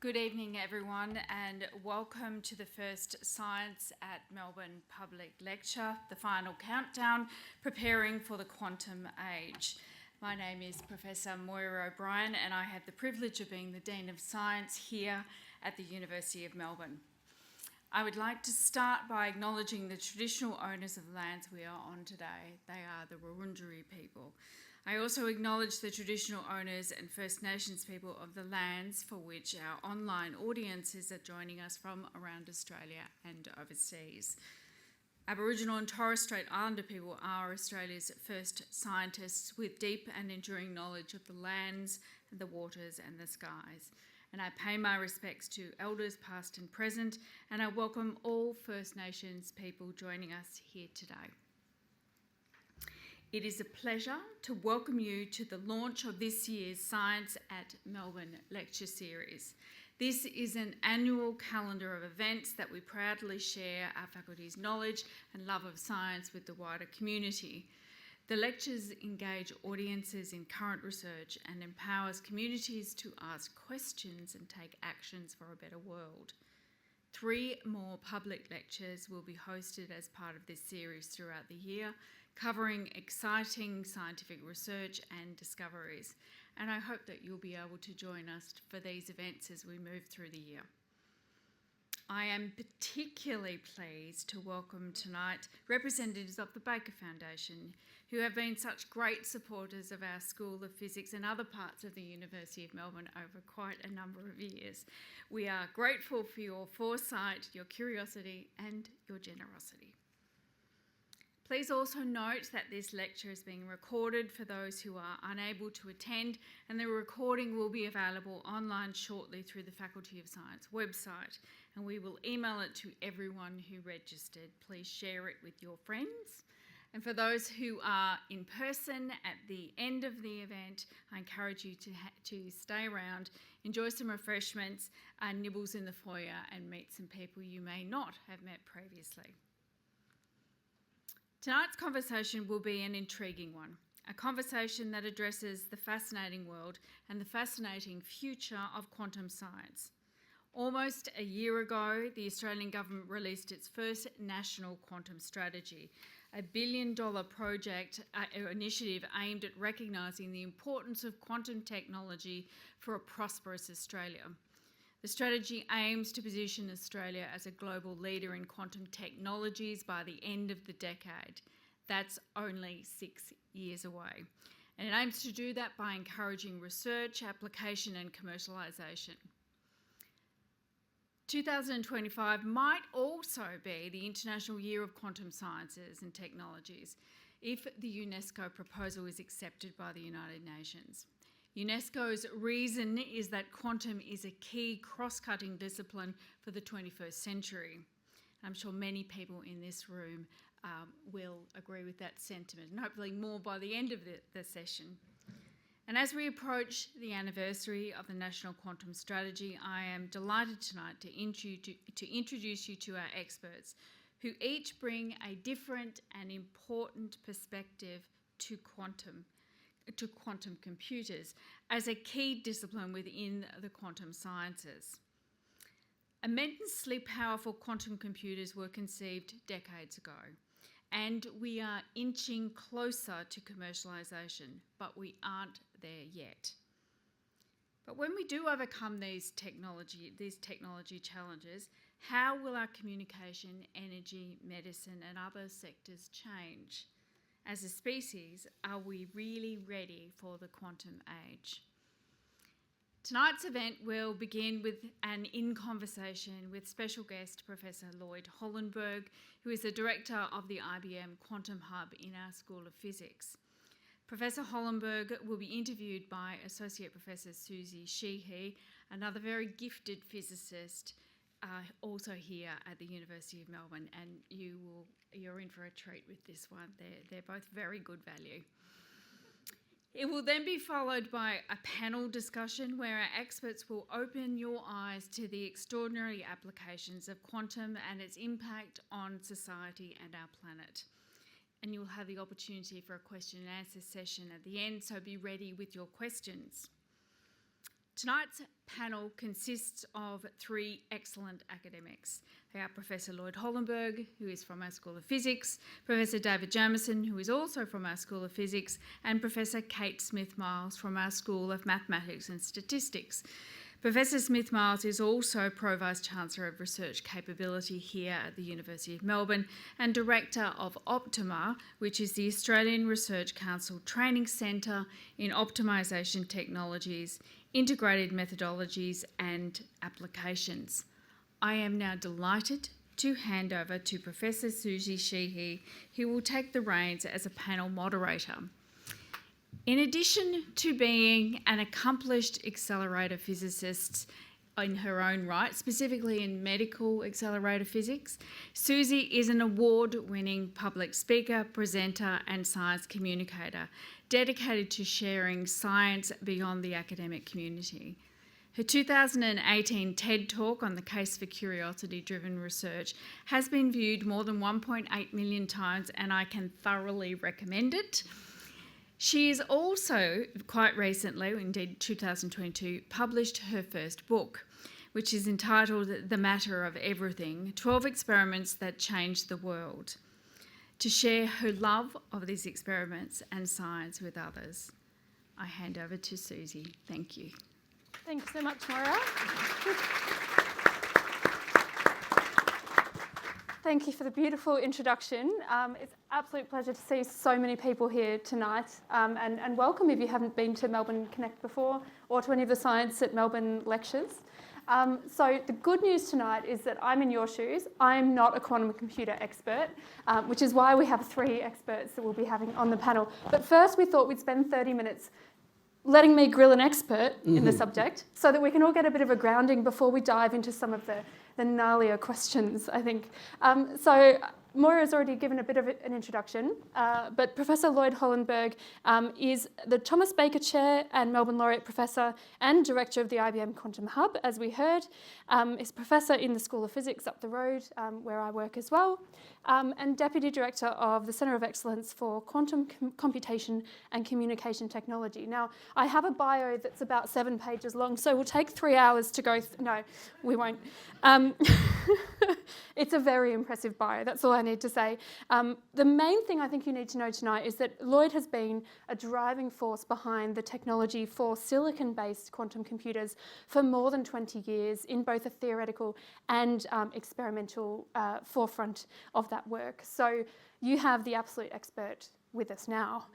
Good evening, everyone, and welcome to the first Science at Melbourne public lecture, the final countdown, preparing for the quantum age. My name is Professor Moira O'Brien, and I have the privilege of being the Dean of Science here at the University of Melbourne. I would like to start by acknowledging the traditional owners of the lands we are on today. They are the Wurundjeri people. I also acknowledge the traditional owners and First Nations people of the lands for which our online audiences are joining us from around Australia and overseas. Aboriginal and Torres Strait Islander people are Australia's first scientists with deep and enduring knowledge of the lands, the waters and the skies. And I pay my respects to elders past and present, and I welcome all First Nations people joining us here today. It is a pleasure to welcome you to the launch of this year's Science at Melbourne lecture series. This is an annual calendar of events that we proudly share our faculty's knowledge and love of science with the wider community. The lectures engage audiences in current research and empowers communities to ask questions and take actions for a better world. 3 more public lectures will be hosted as part of this series throughout the year, covering exciting scientific research and discoveries. And I hope that you'll be able to join us for these events as we move through the year. I am particularly pleased to welcome tonight representatives of the Baker Foundation, who have been such great supporters of our School of Physics and other parts of the University of Melbourne over quite a number of years. We are grateful for your foresight, your curiosity and your generosity. Please also note that this lecture is being recorded for those who are unable to attend, and the recording will be available online shortly through the Faculty of Science website, and we will email it to everyone who registered. Please share it with your friends. And for those who are in person at the end of the event, I encourage you to stay around, enjoy some refreshments, nibbles in the foyer, and meet some people you may not have met previously. Tonight's conversation will be an intriguing one, a conversation that addresses the fascinating world and the fascinating future of quantum science. Almost a year ago, the Australian government released its first national quantum strategy, a $1 billion project initiative aimed at recognising the importance of quantum technology for a prosperous Australia. The strategy aims to position Australia as a global leader in quantum technologies by the end of the decade. That's only 6 years away. And it aims to do that by encouraging research, application and commercialisation. 2025 might also be the International Year of Quantum Sciences and Technologies if the UNESCO proposal is accepted by the United Nations. UNESCO's reason is that quantum is a key cross-cutting discipline for the 21st century. I'm sure many people in this room will agree with that sentiment, and hopefully more by the end of the session. And as we approach the anniversary of the National Quantum Strategy, I am delighted tonight to introduce you to our experts, who each bring a different and important perspective to quantum computers as a key discipline within the quantum sciences. Immensely powerful quantum computers were conceived decades ago, and we are inching closer to commercialisation, but we aren't there yet. But when we do overcome these technology challenges, how will our communication, energy, medicine and other sectors change? As a species, are we really ready for the quantum age? Tonight's event will begin with an in-conversation with special guest Professor Lloyd Hollenberg, who is the Director of the IBM Quantum Hub in our School of Physics. Professor Hollenberg will be interviewed by Associate Professor Suzie Sheehy, another very gifted physicist, also here at the University of Melbourne, and you're in for a treat with this one. They're both very good value. It will then be followed by a panel discussion where our experts will open your eyes to the extraordinary applications of quantum and its impact on society and our planet. And you'll have the opportunity for a question and answer session at the end, so be ready with your questions. Tonight's panel consists of three excellent academics. They are Professor Lloyd Hollenberg, who is from our School of Physics, Professor David Jamieson, who is also from our School of Physics, and Professor Kate Smith-Miles from our School of Mathematics and Statistics. Professor Smith-Miles is also Pro Vice-Chancellor of Research Capability here at the University of Melbourne and Director of Optima, which is the Australian Research Council Training Centre in Optimisation Technologies, Integrated Methodologies and Applications. I am now delighted to hand over to Professor Suzie Sheehy, who will take the reins as a panel moderator. In addition to being an accomplished accelerator physicist in her own right, specifically in medical accelerator physics, Suzie is an award-winning public speaker, presenter and science communicator, dedicated to sharing science beyond the academic community. Her 2018 TED Talk on the case for curiosity-driven research has been viewed more than 1.8 million times, and I can thoroughly recommend it. She has also, quite recently, indeed 2022, published her first book, which is entitled The Matter of Everything, 12 Experiments That Changed the World, to share her love of these experiments and science with others. I hand over to Suzie. Thank you. Thanks so much, Moira. Thank you for the beautiful introduction. It's an absolute pleasure to see so many people here tonight, and welcome if you haven't been to Melbourne Connect before or to any of the Science at Melbourne lectures. So the good news tonight is that I'm in your shoes. I'm not a quantum computer expert, which is why we have three experts that we'll be having on the panel. But first we thought we'd spend 30 minutes letting me grill an expert in the subject so that we can all get a bit of a grounding before we dive into some of the gnarlier questions, I think. So Moira's already given a bit of an introduction, but Professor Lloyd Hollenberg is the Thomas Baker Chair and Melbourne Laureate Professor and Director of the IBM Quantum Hub, as we heard. Is Professor in the School of Physics up the road, where I work as well, and Deputy Director of the Centre of Excellence for Quantum Computation and Communication Technology. Now, I have a bio that's about 7 pages long, so we'll take 3 hours to go no, we won't. It's a very impressive bio, that's all I need to say. The main thing I think you need to know tonight is that Lloyd has been a driving force behind the technology for silicon-based quantum computers for more than 20 years in both a theoretical and experimental forefront of that work. So you have the absolute expert with us now.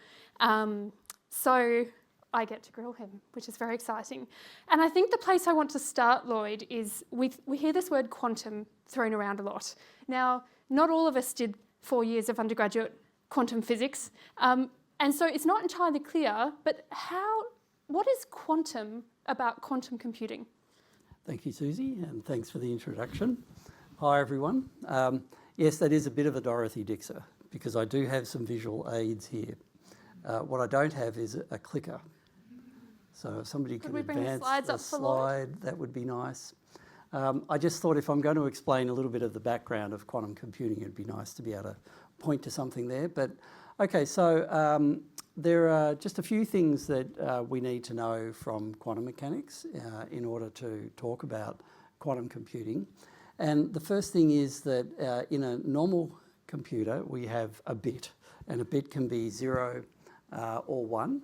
So I get to grill him, which is very exciting. And I think the place I want to start, Lloyd, is we hear this word quantum thrown around a lot. Now, not all of us did 4 years of undergraduate quantum physics, and so it's not entirely clear, but what is quantum about quantum computing? Thank you, Suzie, and thanks for the introduction. Hi, everyone. Yes, that is a bit of a Dorothy Dixer, because I do have some visual aids here. What I don't have is a clicker. So if somebody could advance a slide, that would be nice. I just thought if I'm going to explain a little bit of the background of quantum computing, it'd be nice to be able to point to something there. But okay, so there are just a few things that we need to know from quantum mechanics in order to talk about quantum computing. And the first thing is that in a normal computer, we have a bit, and a bit can be 0 or 1.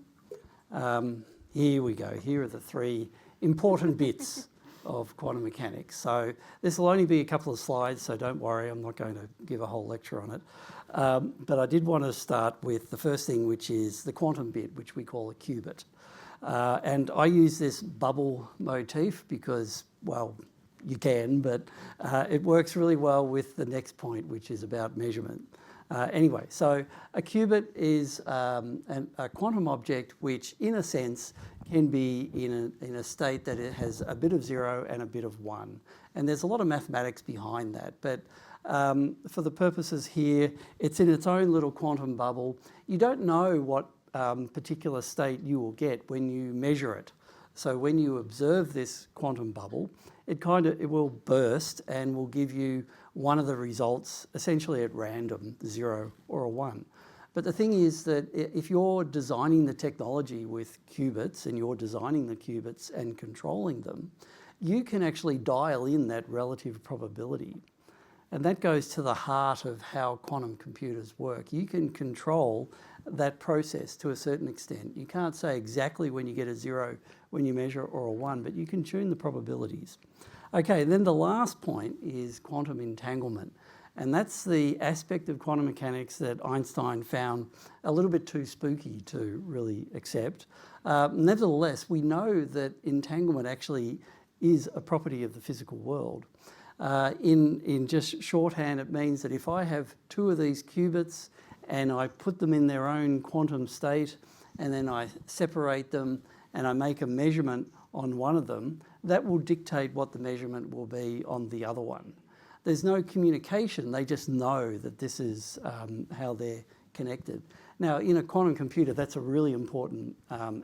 Here we go. Here are the 3 important bits of quantum mechanics. So this will only be a couple of slides, so don't worry, I'm not going to give a whole lecture on it. But I did want to start with the first thing, which is the quantum bit, which we call a qubit. And I use this bubble motif because, well, you can, but it works really well with the next point, which is about measurement. Anyway, so a qubit is a quantum object which, in a sense, can be in a state that it has a bit of 0 and a bit of 1. And there's a lot of mathematics behind that. But for the purposes here, it's in its own little quantum bubble. You don't know what particular state you will get when you measure it. So when you observe this quantum bubble, it will burst and will give you one of the results essentially at random, 0 or a 1. But the thing is that if you're designing the technology with qubits and you're designing the qubits and controlling them, you can actually dial in that relative probability. And that goes to the heart of how quantum computers work. You can control that process to a certain extent. You can't say exactly when you get a 0 when you measure or a 1, but you can tune the probabilities. Okay, then the last point is quantum entanglement. And that's the aspect of quantum mechanics that Einstein found a little bit too spooky to really accept. Nevertheless, we know that entanglement actually is a property of the physical world. In just shorthand, it means that if I have two of these qubits and I put them in their own quantum state and then I separate them and I make a measurement on one of them, that will dictate what the measurement will be on the other one. There's no communication, they just know that this is how they're connected. Now, in a quantum computer, that's a really important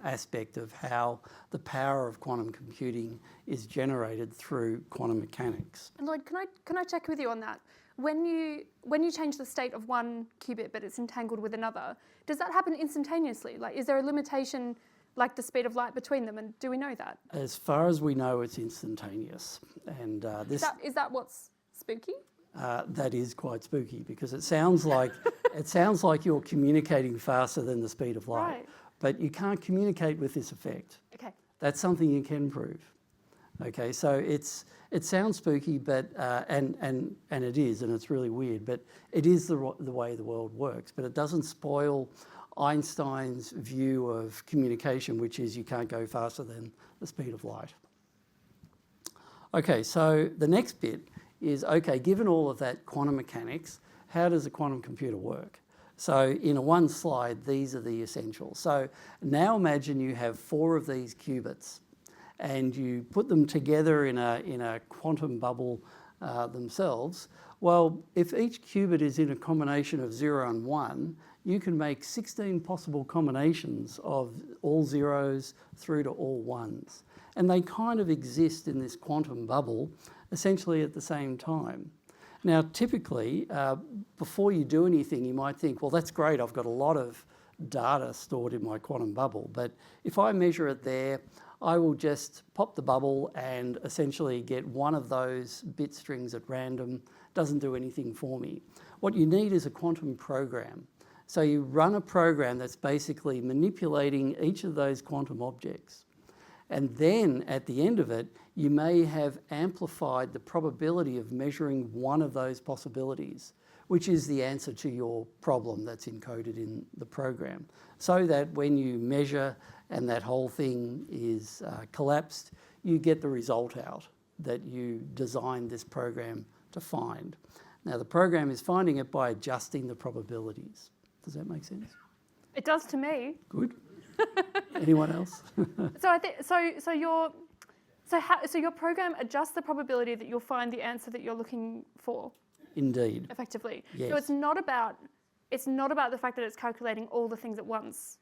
aspect of how the power of quantum computing is generated through quantum mechanics. And Lloyd, can I check with you on that? When you change the state of one qubit but it's entangled with another, does that happen instantaneously? Like, is there a limitation like the speed of light between them, and do we know that? As far as we know, it's instantaneous. And Is that what's spooky? That is quite spooky because it sounds like you're communicating faster than the speed of light, Right. but you can't communicate with this effect. Okay. That's something you can prove. Okay, so it sounds spooky, but and it is, and it's really weird, but it is the way the world works. But it doesn't spoil Einstein's view of communication, which is you can't go faster than the speed of light. Okay, so the next bit is, okay, given all of that quantum mechanics, how does a quantum computer work? So in one slide, these are the essentials. So now imagine you have 4 of these qubits and you put them together in a quantum bubble themselves. Well, if each qubit is in a combination of 0 and 1, you can make 16 possible combinations of all zeros through to all ones. And they kind of exist in this quantum bubble essentially at the same time. Now, typically, before you do anything, you might think, well, that's great, I've got a lot of data stored in my quantum bubble, but if I measure it there, I will just pop the bubble and essentially get one of those bit strings at random. Doesn't do anything for me. What you need is a quantum program. So you run a program that's basically manipulating each of those quantum objects. And then at the end of it, you may have amplified the probability of measuring one of those possibilities, which is the answer to your problem that's encoded in the program. So that when you measure and that whole thing is collapsed, you get the result out that you designed this program to find. Now, the program is finding it by adjusting the probabilities. Does that make sense? It does to me. Good. Anyone else? So I think so your program adjusts the probability that you'll find the answer that you're looking for. Indeed. Effectively. Yes. So it's not about the fact that it's calculating all the things at once.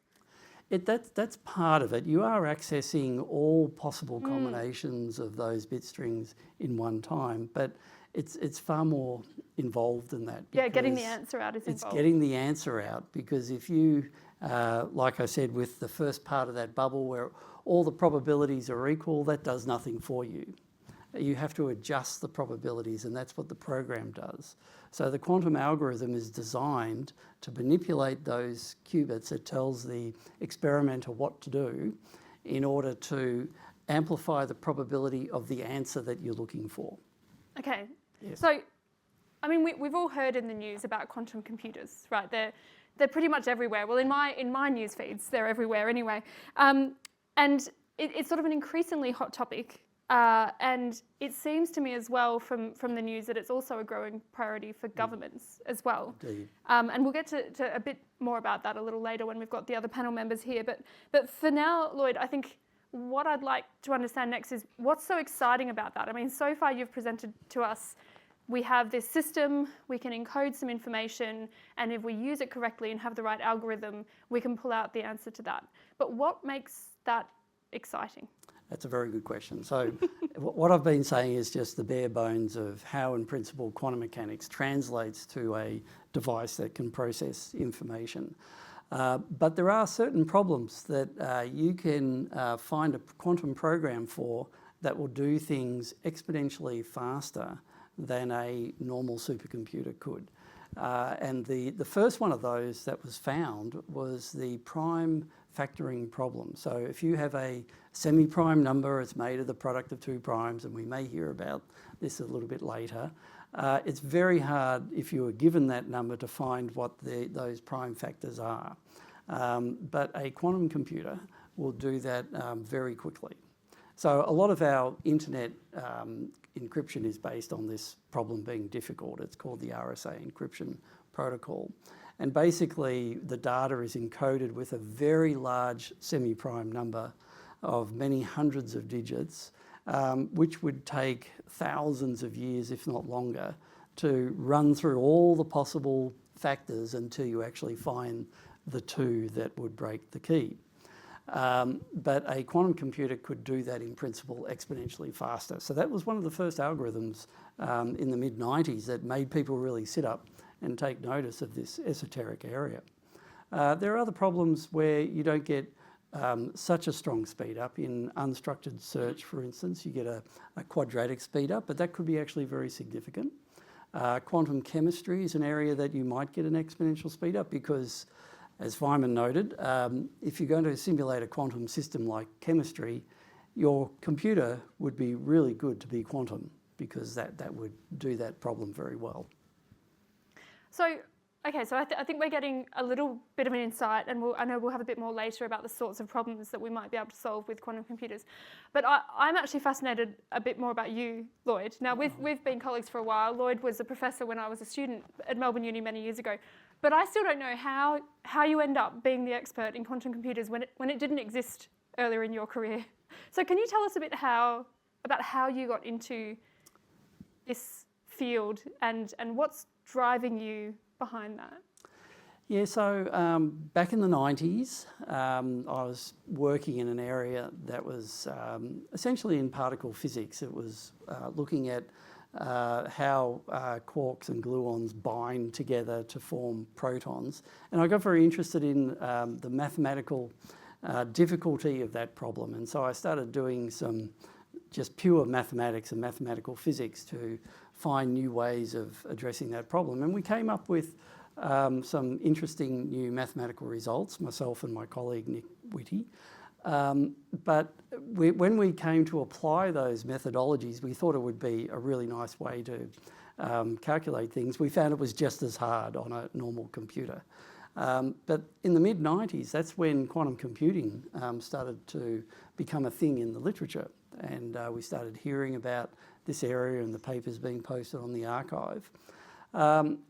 That's part of it. You are accessing all possible combinations of those bit strings in one time, but it's far more involved than that. Yeah, getting the answer out is involved. It's getting the answer out because if you, like I said, with the first part of that bubble where all the probabilities are equal, that does nothing for you. You have to adjust the probabilities, and that's what the program does. So the quantum algorithm is designed to manipulate those qubits. It tells the experimenter what to do in order to amplify the probability of the answer that you're looking for. Okay. Yes. So, I mean, we've all heard in the news about quantum computers, right? They're pretty much everywhere. Well, in my news feeds, they're everywhere anyway. And it's sort of an increasingly hot topic. And it seems to me as well from the news that it's also a growing priority for governments as well. Indeed. And we'll get to a bit more about that a little later when we've got the other panel members here. But for now, Lloyd, I think what I'd like to understand next is what's so exciting about that? I mean, so far you've presented to us, we have this system, we can encode some information, and if we use it correctly and have the right algorithm, we can pull out the answer to that. But what makes that exciting? That's a very good question. So what I've been saying is just the bare bones of how, in principle, quantum mechanics translates to a device that can process information. But there are certain problems that you can find a quantum program for that will do things exponentially faster than a normal supercomputer could. And the first one of those that was found was the prime factoring problem. So if you have a semi-prime number, it's made of the product of two primes, and we may hear about this a little bit later, it's very hard if you were given that number to find what those prime factors are. But a quantum computer will do that very quickly. So a lot of our internet encryption is based on this problem being difficult. It's called the RSA encryption protocol. And basically the data is encoded with a very large semi-prime number of many hundreds of digits, which would take thousands of years, if not longer, to run through all the possible factors until you actually find the two that would break the key. But a quantum computer could do that in principle exponentially faster. So that was one of the first algorithms in the mid-90s that made people really sit up and take notice of this esoteric area. There are other problems where you don't get such a strong speed up. In unstructured search, for instance, you get a quadratic speed up, but that could be actually very significant. Quantum chemistry is an area that you might get an exponential speed up because, as Feynman noted, if you're going to simulate a quantum system like chemistry, your computer would be really good to be quantum because that would do that problem very well. So, okay, so I think we're getting a little bit of an insight, and I know we'll have a bit more later about the sorts of problems that we might be able to solve with quantum computers. But I'm actually fascinated a bit more about you, Lloyd. Now, we've been colleagues for a while. Lloyd was a professor when I was a student at Melbourne Uni many years ago. But I still don't know how you end up being the expert in quantum computers when it didn't exist earlier in your career. So can you tell us a bit about how you got into this field and what's driving you behind that? Yeah, so back in the 90s, I was working in an area that was essentially in particle physics. It was looking at how quarks and gluons bind together to form protons. And I got very interested in the mathematical difficulty of that problem. And so I started doing some just pure mathematics and mathematical physics to find new ways of addressing that problem. And we came up with some interesting new mathematical results, myself and my colleague Nick Whitty. But when we came to apply those methodologies, we thought it would be a really nice way to calculate things. We found it was just as hard on a normal computer. But in the mid-90s, that's when quantum computing started to become a thing in the literature. And we started hearing about this area and the papers being posted on the archive.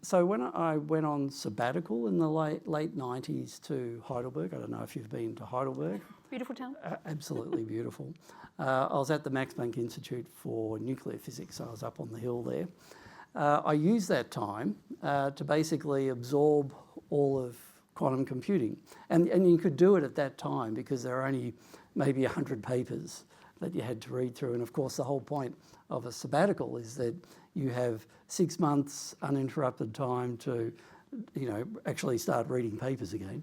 So when I went on sabbatical in the late 90s to Heidelberg, I don't know if you've been to Heidelberg. Beautiful town. Absolutely beautiful. I was at the Max Planck Institute for Nuclear Physics. I was up on the hill there. I used that time to basically absorb all of quantum computing. And you could do it at that time because there are only maybe 100 papers that you had to read through. And of course, the whole point of a sabbatical is that you have 6 months uninterrupted time to, actually start reading papers again.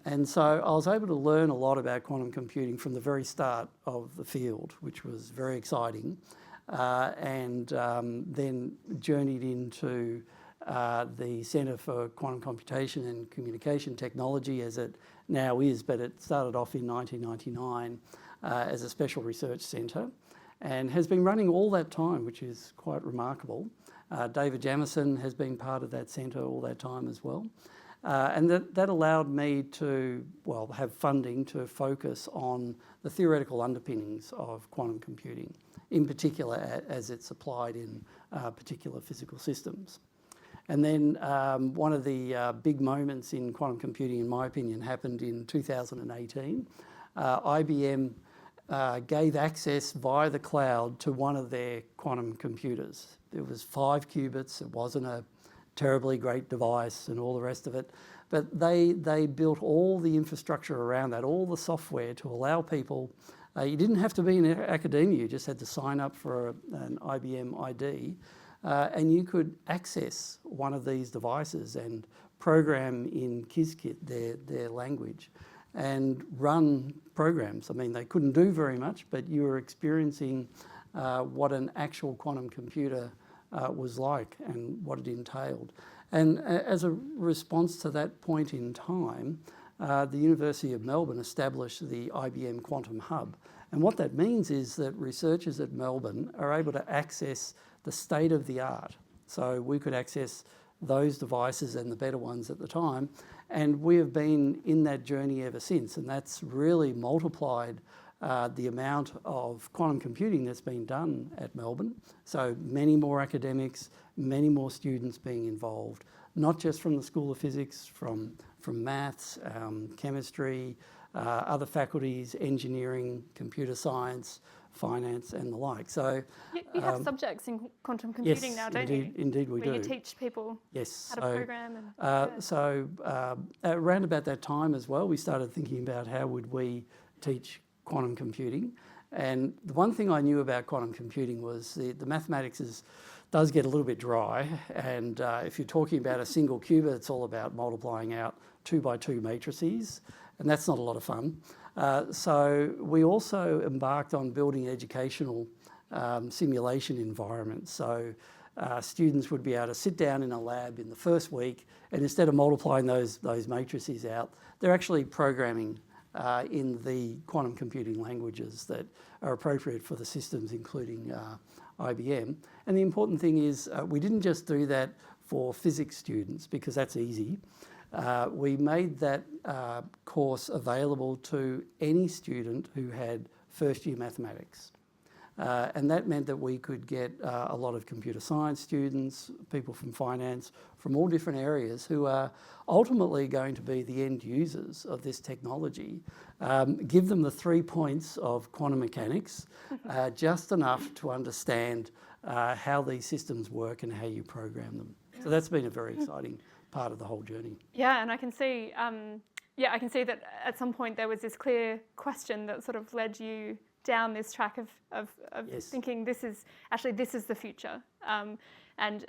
And so I was able to learn a lot about quantum computing from the very start of the field, which was very exciting, and then journeyed into the Centre for Quantum Computation and Communication Technology, as it now is, but it started off in 1999 as a special research centre and has been running all that time, which is quite remarkable. David Jamieson has been part of that centre all that time as well. And that allowed me to, have funding to focus on the theoretical underpinnings of quantum computing, in particular as it's applied in particular physical systems. And then one of the big moments in quantum computing, in my opinion, happened in 2018. IBM gave access via the cloud to one of their quantum computers. It was 5 qubits. It wasn't a terribly great device and all the rest of it, but they built all the infrastructure around that, all the software to allow people You didn't have to be in academia, you just had to sign up for an IBM ID, and you could access one of these devices and program in Qiskit, their language, and run programs. I mean, they couldn't do very much, but you were experiencing what an actual quantum computer was like and what it entailed. And as a response to that point in time, the University of Melbourne established the IBM Quantum Hub. And what that means is that researchers at Melbourne are able to access the state of the art. So we could access those devices and the better ones at the time. And we have been in that journey ever since. And that's really multiplied the amount of quantum computing that's been done at Melbourne. So many more academics, many more students being involved, not just from the School of Physics, from maths, chemistry, other faculties, engineering, computer science, finance and the like. So you have subjects in quantum computing now, don't you? Indeed we do. Where you teach people how to program. Around about that time as well, we started thinking about how would we teach quantum computing. And the one thing I knew about quantum computing was the mathematics does get a little bit dry. And if you're talking about a single qubit, it's all about multiplying out 2 by 2 matrices. And that's not a lot of fun. So we also embarked on building educational simulation environments. So students would be able to sit down in a lab in the first week, and instead of multiplying those matrices out, they're actually programming in the quantum computing languages that are appropriate for the systems, including IBM. And the important thing is we didn't just do that for physics students, because that's easy. We made that course available to any student who had first year mathematics. And that meant that we could get a lot of computer science students, people from finance, from all different areas who are ultimately going to be the end users of this technology. Give them the 3 points of quantum mechanics, just enough to understand how these systems work and how you program them. So that's been a very exciting part of the whole journey. Yeah, and I can see, I can see that at some point there was this clear question that sort of led you down this track of Yes. thinking this is the future. And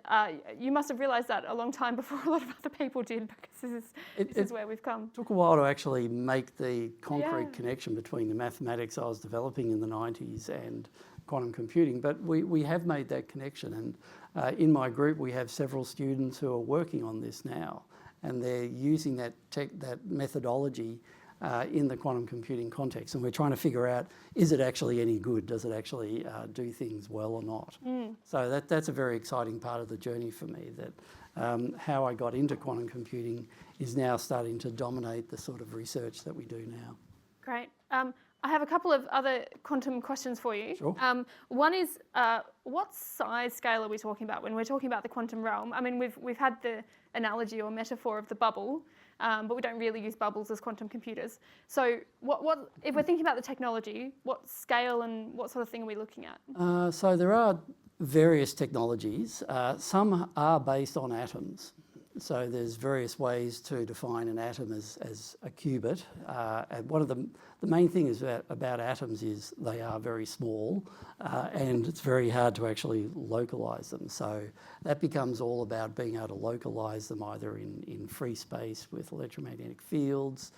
you must have realised that a long time before a lot of other people did, because this is where we've come. It took a while to actually make the concrete connection between the mathematics I was developing in the 90s and quantum computing, but we have made that connection. And in my group we have several students who are working on this now, and they're using that methodology in the quantum computing context, and we're trying to figure out, is it actually any good? Does it actually do things well or not? So that's a very exciting part of the journey for me, that how I got into quantum computing is now starting to dominate the sort of research that we do now. Great. I have a couple of other quantum questions for you. Sure. One is, what size scale are we talking about when we're talking about the quantum realm? I mean, we've had the analogy or metaphor of the bubble, but we don't really use bubbles as quantum computers. So what if we're thinking about the technology, what scale and what sort of thing are we looking at? So there are various technologies. Some are based on atoms. So there's various ways to define an atom as a qubit. And one of the main things about atoms is they are very small, and it's very hard to actually localise them. So that becomes all about being able to localise them either in free space with electromagnetic fields,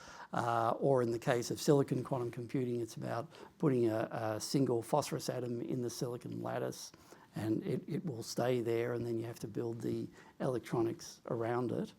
or in the case of silicon quantum computing, it's about putting a single phosphorus atom in the silicon lattice, and it will stay there, and then you have to build the electronics around it.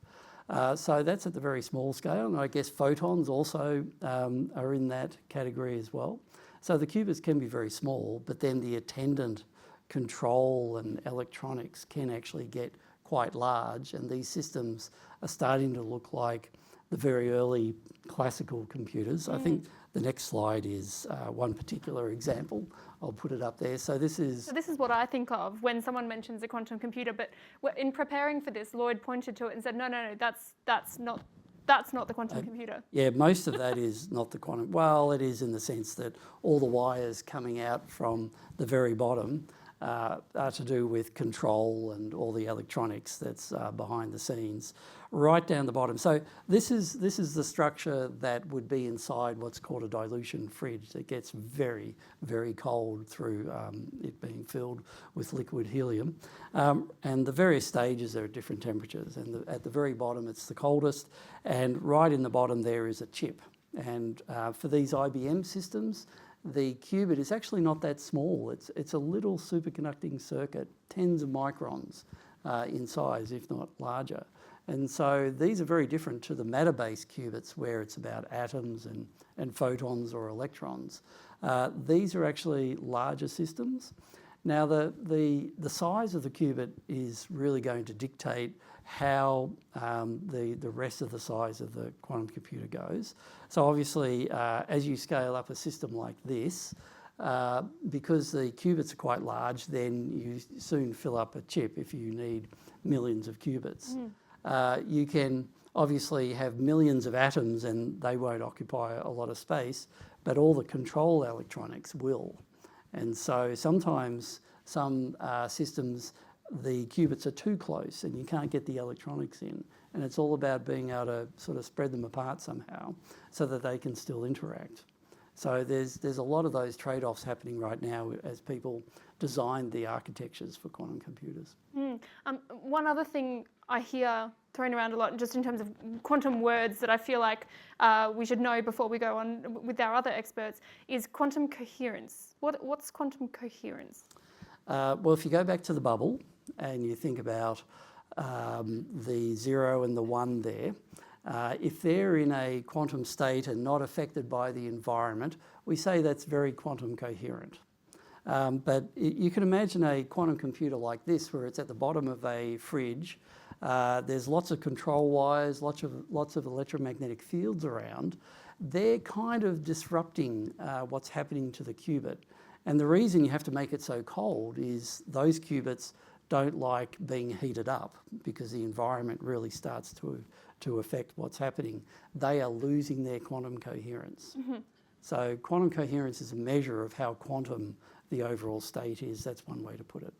So that's at the very small scale, and I guess photons also are in that category as well. So the qubits can be very small, but then the attendant control and electronics can actually get quite large, and these systems are starting to look like the very early classical computers. I think the next slide is one particular example. I'll put it up there. So this is what I think of when someone mentions a quantum computer. But in preparing for this, Lloyd pointed to it and said, no, that's not the quantum computer. Yeah, most of that is not the quantum. Well, it is in the sense that all the wires coming out from the very bottom are to do with control and all the electronics that's behind the scenes, right down the bottom. So this is the structure that would be inside what's called a dilution fridge. It gets very, very cold through it being filled with liquid helium. And the various stages are at different temperatures. And at the very bottom, it's the coldest. And right in the bottom there is a chip. And for these IBM systems, the qubit is actually not that small. It's a little superconducting circuit, tens of microns in size, if not larger. And so these are very different to the matter-based qubits where it's about atoms and photons or electrons. These are actually larger systems. Now the size of the qubit is really going to dictate how the rest of the size of the quantum computer goes. So obviously, as you scale up a system like this, because the qubits are quite large, then you soon fill up a chip if you need millions of qubits. You can obviously have millions of atoms and they won't occupy a lot of space, but all the control electronics will. And so sometimes some systems, the qubits are too close and you can't get the electronics in. And it's all about being able to sort of spread them apart somehow so that they can still interact. So there's a lot of those trade-offs happening right now as people design the architectures for quantum computers. One other thing I hear thrown around a lot, just in terms of quantum words that I feel like we should know before we go on with our other experts, is quantum coherence. What's quantum coherence? Well, if you go back to the bubble and you think about the 0 and the 1 there, if they're in a quantum state and not affected by the environment, we say that's very quantum coherent. But you can imagine a quantum computer like this, where it's at the bottom of a fridge. There's lots of control wires, lots of electromagnetic fields around. They're kind of disrupting what's happening to the qubit. And the reason you have to make it so cold is those qubits don't like being heated up because the environment really starts to affect what's happening. They are losing their quantum coherence. So quantum coherence is a measure of how quantum the overall state is. That's one way to put it.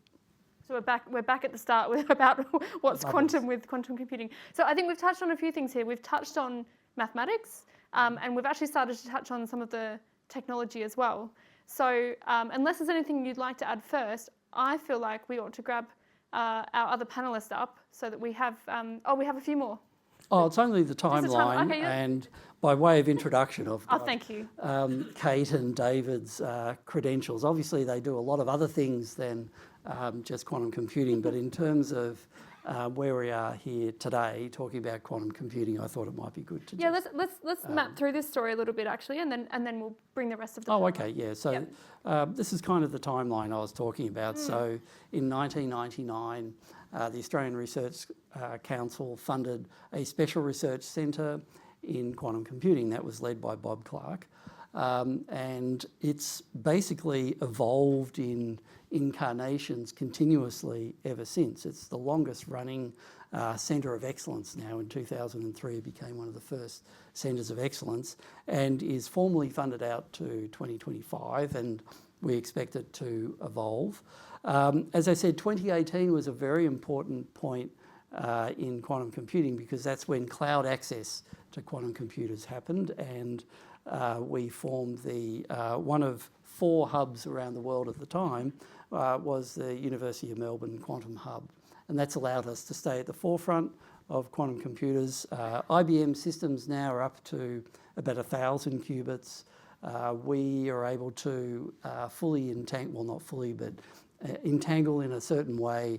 So we're back at the start about what's quantum with quantum computing. So I think we've touched on a few things here. We've touched on mathematics, and we've actually started to touch on some of the technology as well. So unless there's anything you'd like to add first, I feel like we ought to grab our other panellists up so that we have, we have a few more. Oh, it's only the timeline, Okay, yeah. And by way of introduction, I've got thank you. Kate and David's credentials. Obviously, they do a lot of other things than just quantum computing, but in terms of where we are here today, talking about quantum computing, I thought it might be good to let's map through this story a little bit actually, and then we'll bring the rest of the. Oh, okay, yeah. So this is kind of the timeline I was talking about. So in 1999, the Australian Research Council funded a special research centre in quantum computing that was led by Bob Clark. And it's basically evolved in incarnations continuously ever since. It's the longest running centre of excellence now. In 2003 it became one of the first centres of excellence and is formally funded out to 2025, and we expect it to evolve. As I said, 2018 was a very important point in quantum computing because that's when cloud access to quantum computers happened, and we formed the one of 4 hubs around the world at the time was the University of Melbourne Quantum Hub, and that's allowed us to stay at the forefront of quantum computers. IBM systems now are up to about 1,000 qubits. We are able to fully entangle, well, not fully, but entangle in a certain way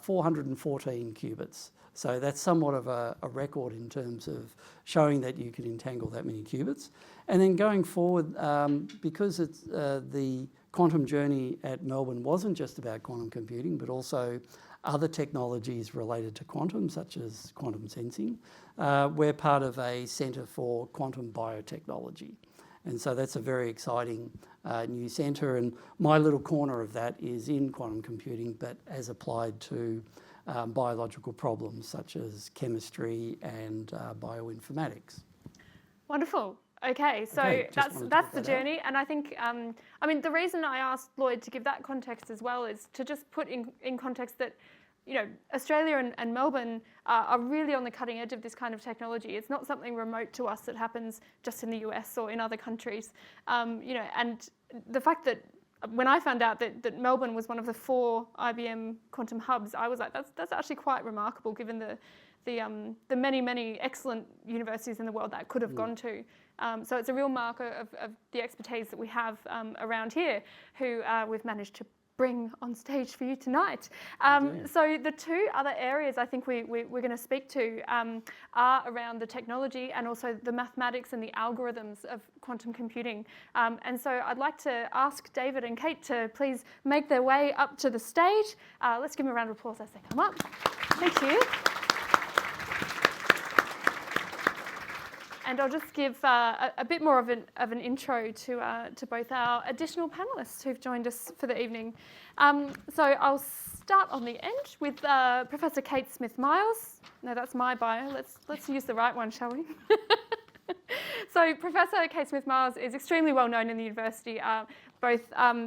414 qubits. So that's somewhat of a record in terms of showing that you can entangle that many qubits. And then going forward, because it's, the quantum journey at Melbourne wasn't just about quantum computing, but also other technologies related to quantum, such as quantum sensing, we're part of a centre for quantum biotechnology. And so that's a very exciting new centre, and my little corner of that is in quantum computing, but as applied to biological problems such as chemistry and bioinformatics. Wonderful. Okay, so Okay, just that's wanted to the get that out. journey, and I think, I mean, the reason I asked Lloyd to give that context as well is to just put in context that, you know, Australia and Melbourne are really on the cutting edge of this kind of technology. It's not something remote to us that happens just in the US or in other countries, you know, and the fact that when I found out that Melbourne was one of the 4 IBM quantum hubs, I was like, that's actually quite remarkable given the many excellent universities in the world that could have gone to. So it's a real marker of the expertise that we have around here, who we've managed to bring on stage for you tonight. So the 2 other areas I think we're going to speak to are around the technology and also the mathematics and the algorithms of quantum computing. And so I'd like to ask David and Kate to please make their way up to the stage. Let's give them a round of applause as they come up. Thank you. And I'll just give a bit more of an intro to both our additional panellists who've joined us for the evening. So I'll start on the end with Professor Kate Smith-Miles. No, that's my bio. Let's use the right one, shall we? So Professor Kate Smith-Miles is extremely well known in the university, both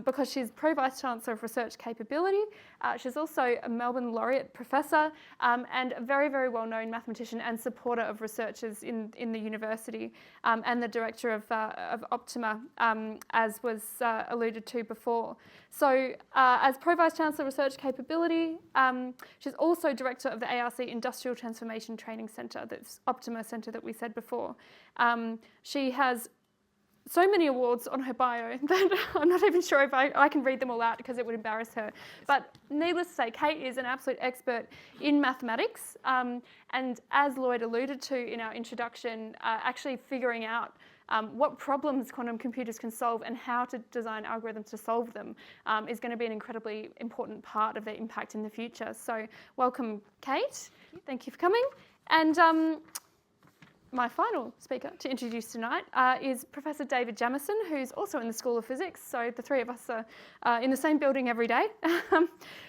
because she's Pro-Vice Chancellor of Research Capability. She's also a Melbourne Laureate Professor and a very well known mathematician and supporter of researchers in the university, and the Director of Optima, as was alluded to before. So as Pro-Vice Chancellor of Research Capability, she's also Director of the ARC Industrial Transformation Training Centre, that's Optima Centre that we said before. She has so many awards on her bio that I'm not even sure if I can read them all out because it would embarrass her. But needless to say, Kate is an absolute expert in mathematics, and as Lloyd alluded to in our introduction, actually figuring out what problems quantum computers can solve and how to design algorithms to solve them is going to be an incredibly important part of their impact in the future. So welcome, Kate. Thank you for coming. And my final speaker to introduce tonight is Professor David Jamieson, who's also in the School of Physics. So the 3 of us are in the same building every day.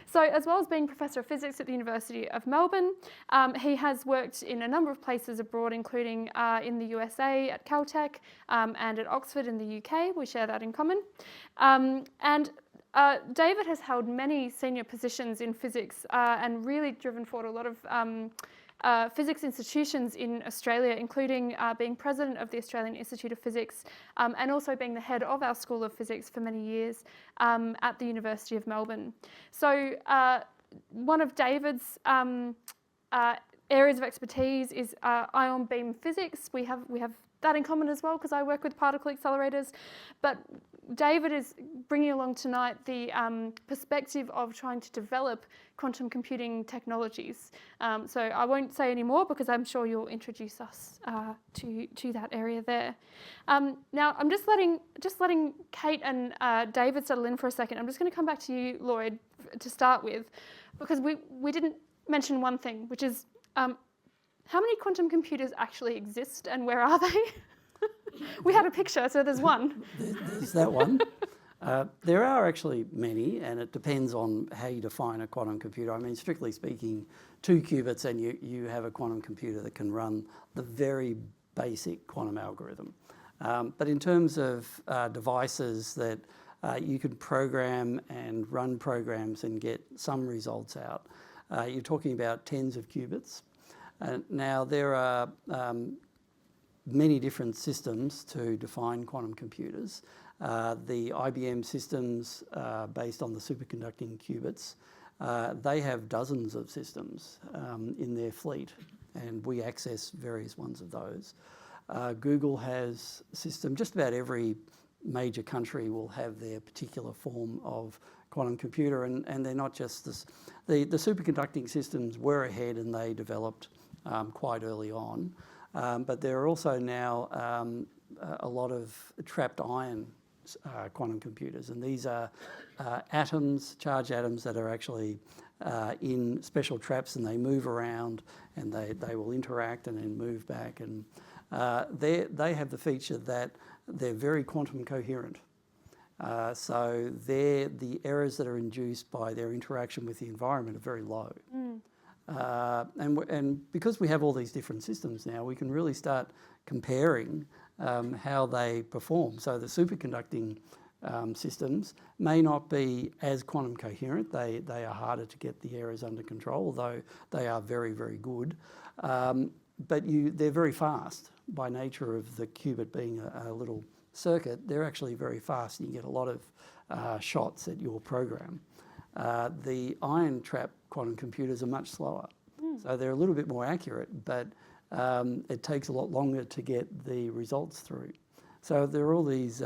So as well as being Professor of Physics at the University of Melbourne, he has worked in a number of places abroad, including in the USA at Caltech and at Oxford in the UK. We share that in common. David has held many senior positions in physics and really driven forward a lot of physics institutions in Australia, including being president of the Australian Institute of Physics and also being the head of our School of Physics for many years at the University of Melbourne. So one of David's areas of expertise is ion beam physics. We have that in common as well because I work with particle accelerators, but David is bringing along tonight the perspective of trying to develop quantum computing technologies. So I won't say any more because I'm sure you'll introduce us to that area there. Now I'm just letting Kate and David settle in for a second. I'm just going to come back to you, Lloyd, to start with, because we didn't mention one thing, which is how many quantum computers actually exist and where are they? We had a picture, so there's one. There's that one. There are actually many, and it depends on how you define a quantum computer. I mean, strictly speaking, 2 qubits and you have a quantum computer that can run the very basic quantum algorithm. But in terms of devices that you can program and run programs and get some results out, you're talking about tens of qubits. Now, there are many different systems to define quantum computers. The IBM systems based on the superconducting qubits, they have dozens of systems in their fleet, and we access various ones of those. Google has a system. Just about every major country will have their particular form of quantum computer, and they're not just this. The superconducting systems were ahead and they developed quite early on. But there are also now a lot of trapped ion quantum computers, and these are charged atoms that are actually in special traps, and they move around and they will interact and then move back, and they have the feature that they're very quantum coherent. So the errors that are induced by their interaction with the environment are very low. And because we have all these different systems now, we can really start comparing how they perform. So the superconducting systems may not be as quantum coherent. They are harder to get the errors under control, although they are very, very good. But they're very fast by nature of the qubit being a little circuit. They're actually very fast, and you get a lot of shots at your program. The ion trap quantum computers are much slower. So they're a little bit more accurate, but it takes a lot longer to get the results through. So there are all these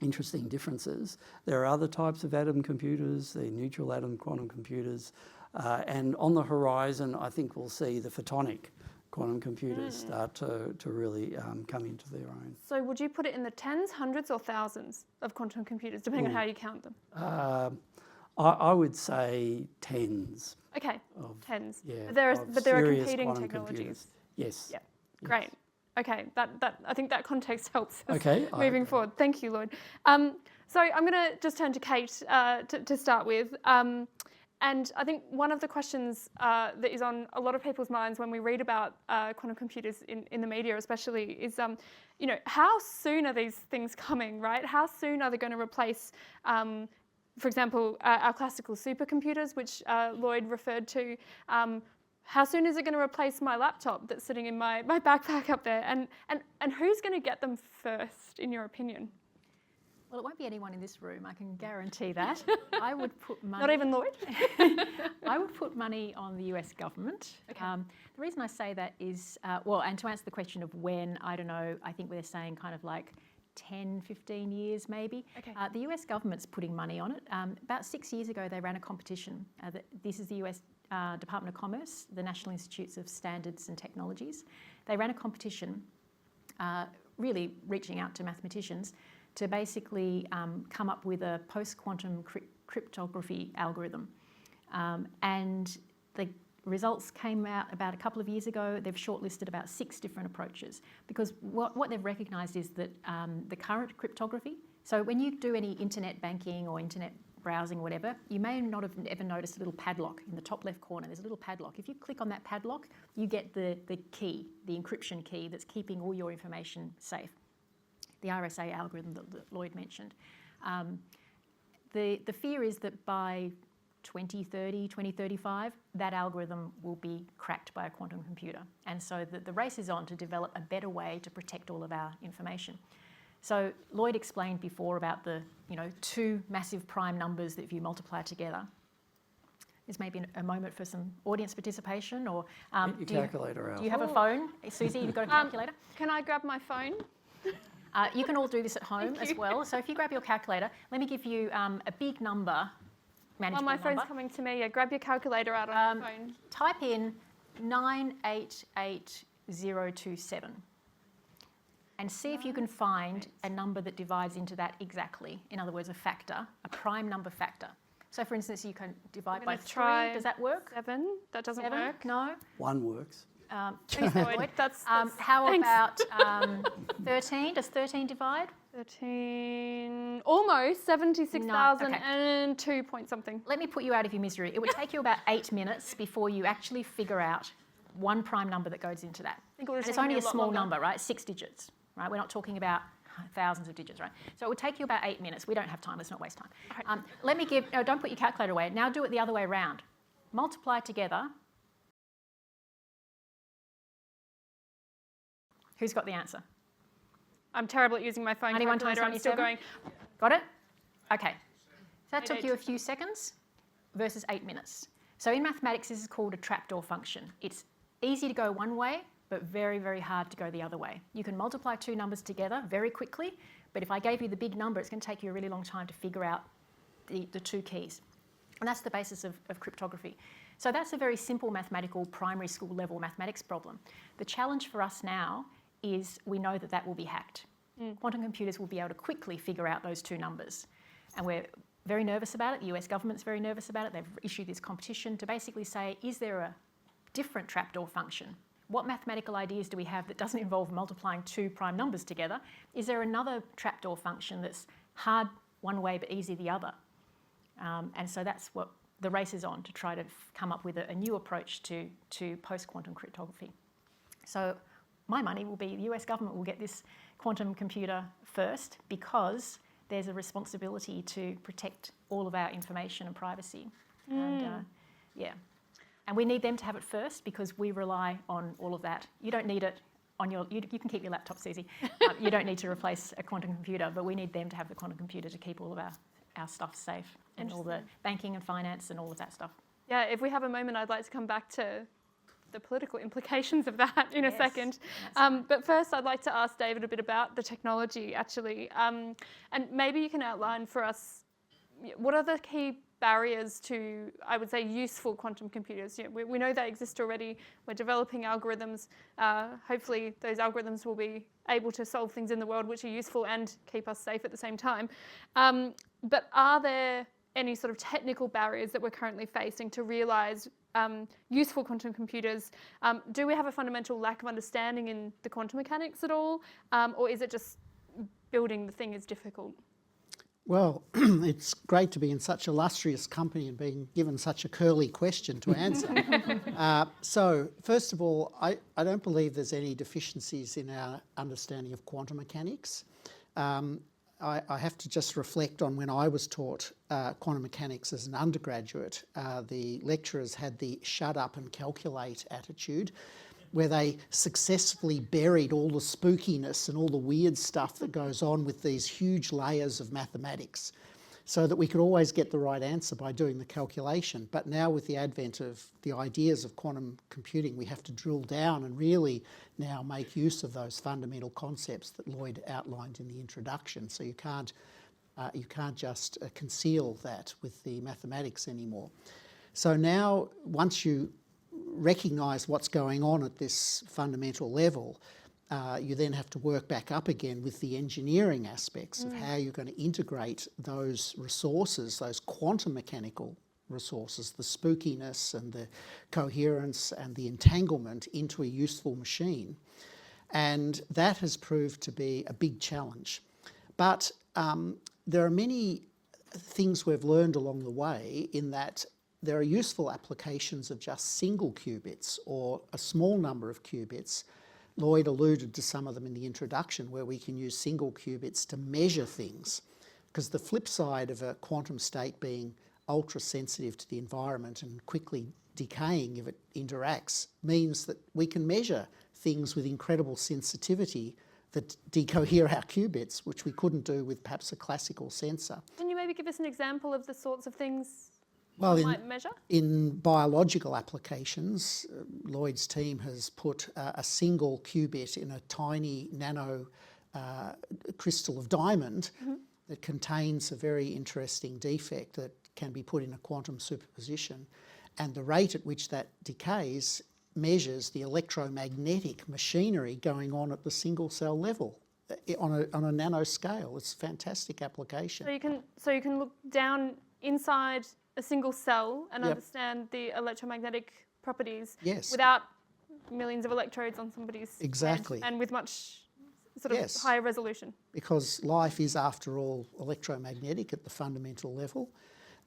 interesting differences. There are other types of atom computers, the neutral atom quantum computers, and on the horizon I think we'll see the photonic quantum computers start to really come into their own. So would you put it in the tens, hundreds or thousands of quantum computers, depending on how you count them? I would say tens. Okay, tens. Yeah, But there are serious competing quantum technologies. computers. Yes. Yeah, Yes. great. Okay, I think that context helps us Okay, moving forward. Thank you, Lloyd. So I'm going to just turn to Kate to start with. And I think one of the questions that is on a lot of people's minds when we read about quantum computers in the media especially is, how soon are these things coming, right? How soon are they going to replace, for example, our classical supercomputers, which Lloyd referred to? How soon is it going to replace my laptop that's sitting in my backpack up there? And who's going to get them first, in your opinion? Well, it won't be anyone in this room, I can guarantee that. I would put money... Not even Lloyd? I would put money on the US government. Okay. The reason I say that is, and to answer the question of when, I don't know, I think we're saying kind of like 10, 15 years maybe. Okay. The US government's putting money on it. About 6 years ago, they ran a competition. This is the US Department of Commerce, the National Institutes of Standards and Technologies. They ran a competition, really reaching out to mathematicians, to basically come up with a post-quantum cryptography algorithm. And the results came out about a couple of years ago. They've shortlisted about 6 different approaches because what they've recognised is that the current cryptography, so when you do any internet banking or internet browsing or whatever, you may not have ever noticed a little padlock in the top left corner. There's a little padlock. If you click on that padlock, you get the key, the encryption key that's keeping all your information safe. The RSA algorithm that Lloyd mentioned. The fear is that by 2030, 2035, that algorithm will be cracked by a quantum computer. And so the race is on to develop a better way to protect all of our information. So Lloyd explained before about the 2 massive prime numbers that if you multiply together. There's maybe a moment for some audience participation, or Get your calculator out. Do you have a phone? Suzie, you've got a calculator? Can I grab my phone? You can all do this at home as well. So if you grab your calculator, let me give you a big number, manageable my phone's number. coming to me. Yeah, grab your calculator out on your phone. Type in 988027 and see if you can find a number that divides into that exactly. In other words, a factor, a prime number factor. So for instance, you can divide by 3. Does that work? 7. That doesn't 7? work. No? 1 works. Please, Lloyd. How thanks. about 13? Does 13 divide? 13, almost 76,002 okay. point something. Let me put you out of your misery. It would take you about 8 minutes before you actually figure out one prime number that goes into that. think it would And it's take me only a a lot small longer. number, right? 6 digits, right? We're not talking about thousands of digits, right? So it would take you about 8 minutes. We don't have time. Let's not waste time. Let me don't put your calculator away. Now do it the other way around. Multiply together. Who's got the answer? I'm terrible at using my phone 91 calculator. times I'm still 97? going. Got it? Okay. So that took 88. you a few seconds versus 8 minutes. So in mathematics, this is called a trapdoor function. It's easy to go one way, but very, very hard to go the other way. You can multiply 2 numbers together very quickly, but if I gave you the big number, it's going to take you a really long time to figure out the 2 keys. And that's the basis of cryptography. So that's a very simple mathematical primary school level mathematics problem. The challenge for us now is we know that will be hacked. Quantum computers will be able to quickly figure out those 2 numbers. And we're very nervous about it. The US government's very nervous about it. They've issued this competition to basically say, is there a different trapdoor function? What mathematical ideas do we have that doesn't involve multiplying 2 prime numbers together? Is there another trapdoor function that's hard one way but easy the other? And so that's what the race is on, to try to come up with a new approach to post-quantum cryptography. So my money will be the US government will get this quantum computer first because there's a responsibility to protect all of our information and privacy. And and we need them to have it first because we rely on all of that. You don't need it on your, you can keep your laptop, Suzie. You don't need to replace a quantum computer, but we need them to have the quantum computer to keep all of our stuff safe and all the banking and finance and all of that stuff. Yeah, if we have a moment, I'd like to come back to the political implications of that in a second. But first, I'd like to ask David a bit about the technology, actually. And maybe you can outline for us, what are the key barriers to, I would say, useful quantum computers? We know they exist already. We're developing algorithms. Hopefully, those algorithms will be able to solve things in the world which are useful and keep us safe at the same time. But are there any sort of technical barriers that we're currently facing to realise useful quantum computers? Do we have a fundamental lack of understanding in the quantum mechanics at all? Or is it just building the thing is difficult? Well, it's great to be in such illustrious company and being given such a curly question to answer. So, first of all, I don't believe there's any deficiencies in our understanding of quantum mechanics. I have to just reflect on when I was taught quantum mechanics as an undergraduate. The lecturers had the shut up and calculate attitude, where they successfully buried all the spookiness and all the weird stuff that goes on with these huge layers of mathematics, so that we could always get the right answer by doing the calculation. But now with the advent of the ideas of quantum computing, we have to drill down and really now make use of those fundamental concepts that Lloyd outlined in the introduction. So you can't just conceal that with the mathematics anymore. So now, once you recognise what's going on at this fundamental level, you then have to work back up again with the engineering aspects of how you're going to integrate those resources, those quantum mechanical resources, the spookiness and the coherence and the entanglement into a useful machine. And that has proved to be a big challenge. But there are many things we've learned along the way, in that there are useful applications of just single qubits or a small number of qubits. Lloyd alluded to some of them in the introduction, where we can use single qubits to measure things, because the flip side of a quantum state being ultra sensitive to the environment and quickly decaying if it interacts means that we can measure things with incredible sensitivity that decohere our qubits, which we couldn't do with perhaps a classical sensor. Can you maybe give us an example of the sorts of things Well, might measure? in biological applications, Lloyd's team has put a single qubit in a tiny nano crystal of diamond that contains a very interesting defect that can be put in a quantum superposition. And the rate at which that decays measures the electromagnetic machinery going on at the single cell level on a nano scale. It's a fantastic application. So you can look down inside a single cell and understand the electromagnetic properties without millions of electrodes on somebody's Exactly. head, and with much sort of higher resolution. Because life is, after all, electromagnetic at the fundamental level,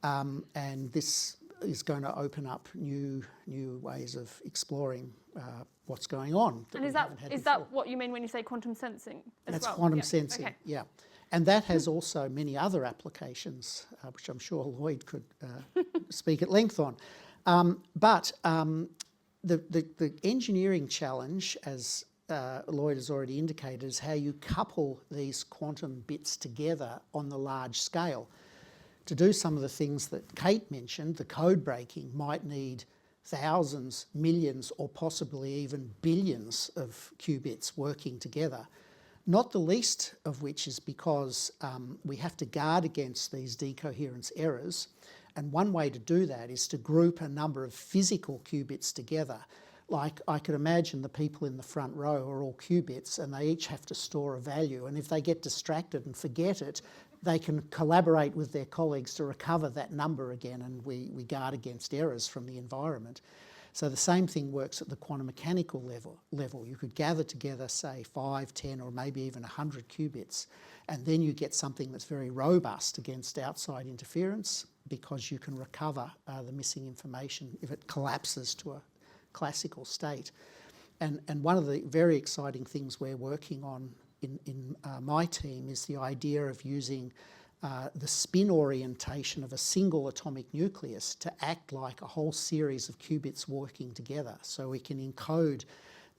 and this is going to open up new ways of exploring what's going on. And is that what you mean when you say quantum sensing as That's well? quantum sensing, okay. yeah. And that has also many other applications, which I'm sure Lloyd could speak at length on. But the engineering challenge, as Lloyd has already indicated, is how you couple these quantum bits together on the large scale. To do some of the things that Kate mentioned, the code breaking might need thousands, millions, or possibly even billions of qubits working together. Not the least of which is because we have to guard against these decoherence errors. And one way to do that is to group a number of physical qubits together. Like, I could imagine the people in the front row are all qubits and they each have to store a value. And if they get distracted and forget it, they can collaborate with their colleagues to recover that number again, and we guard against errors from the environment. So the same thing works at the quantum mechanical level. You could gather together, say, 5, 10, or maybe even 100 qubits, and then you get something that's very robust against outside interference, because you can recover the missing information if it collapses to a classical state. And one of the very exciting things we're working on in my team is the idea of using the spin orientation of a single atomic nucleus to act like a whole series of qubits working together. So we can encode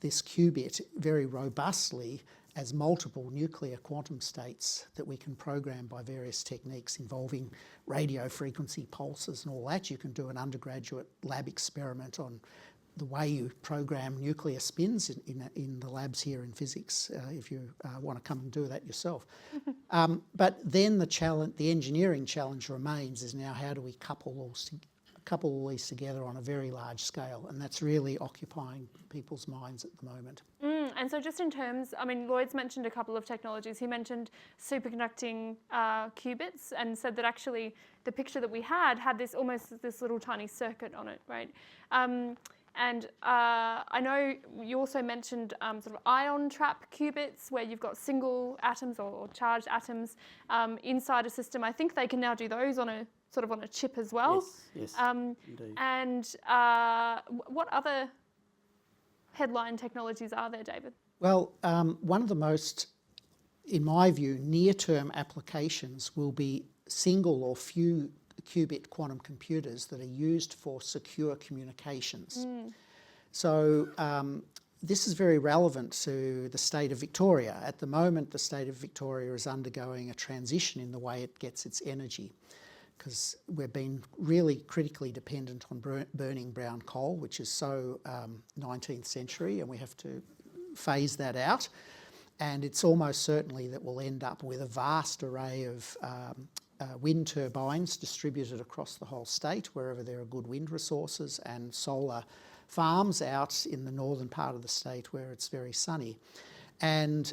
this qubit very robustly as multiple nuclear quantum states that we can program by various techniques involving radio frequency pulses and all that. You can do an undergraduate lab experiment on the way you program nuclear spins in the labs here in physics, if you want to come and do that yourself. But then the engineering challenge remains is now how do we couple all these together on a very large scale, and that's really occupying people's minds at the moment. And so just in terms, I mean, Lloyd's mentioned a couple of technologies. He mentioned superconducting qubits and said that actually the picture that we had this almost this little tiny circuit on it, right? And I know you also mentioned sort of ion trap qubits where you've got single atoms or charged atoms inside a system. I think they can now do those on a sort of on a chip as well. Yes, indeed. And what other headline technologies are there, David? Well, one of the most, in my view, near-term applications will be single or few qubit quantum computers that are used for secure communications. So this is very relevant to the state of Victoria. At the moment, the state of Victoria is undergoing a transition in the way it gets its energy, because we've been really critically dependent on burning brown coal, which is so 19th century, and we have to phase that out. And it's almost certainly that we'll end up with a vast array of wind turbines distributed across the whole state wherever there are good wind resources, and solar farms out in the northern part of the state where it's very sunny. And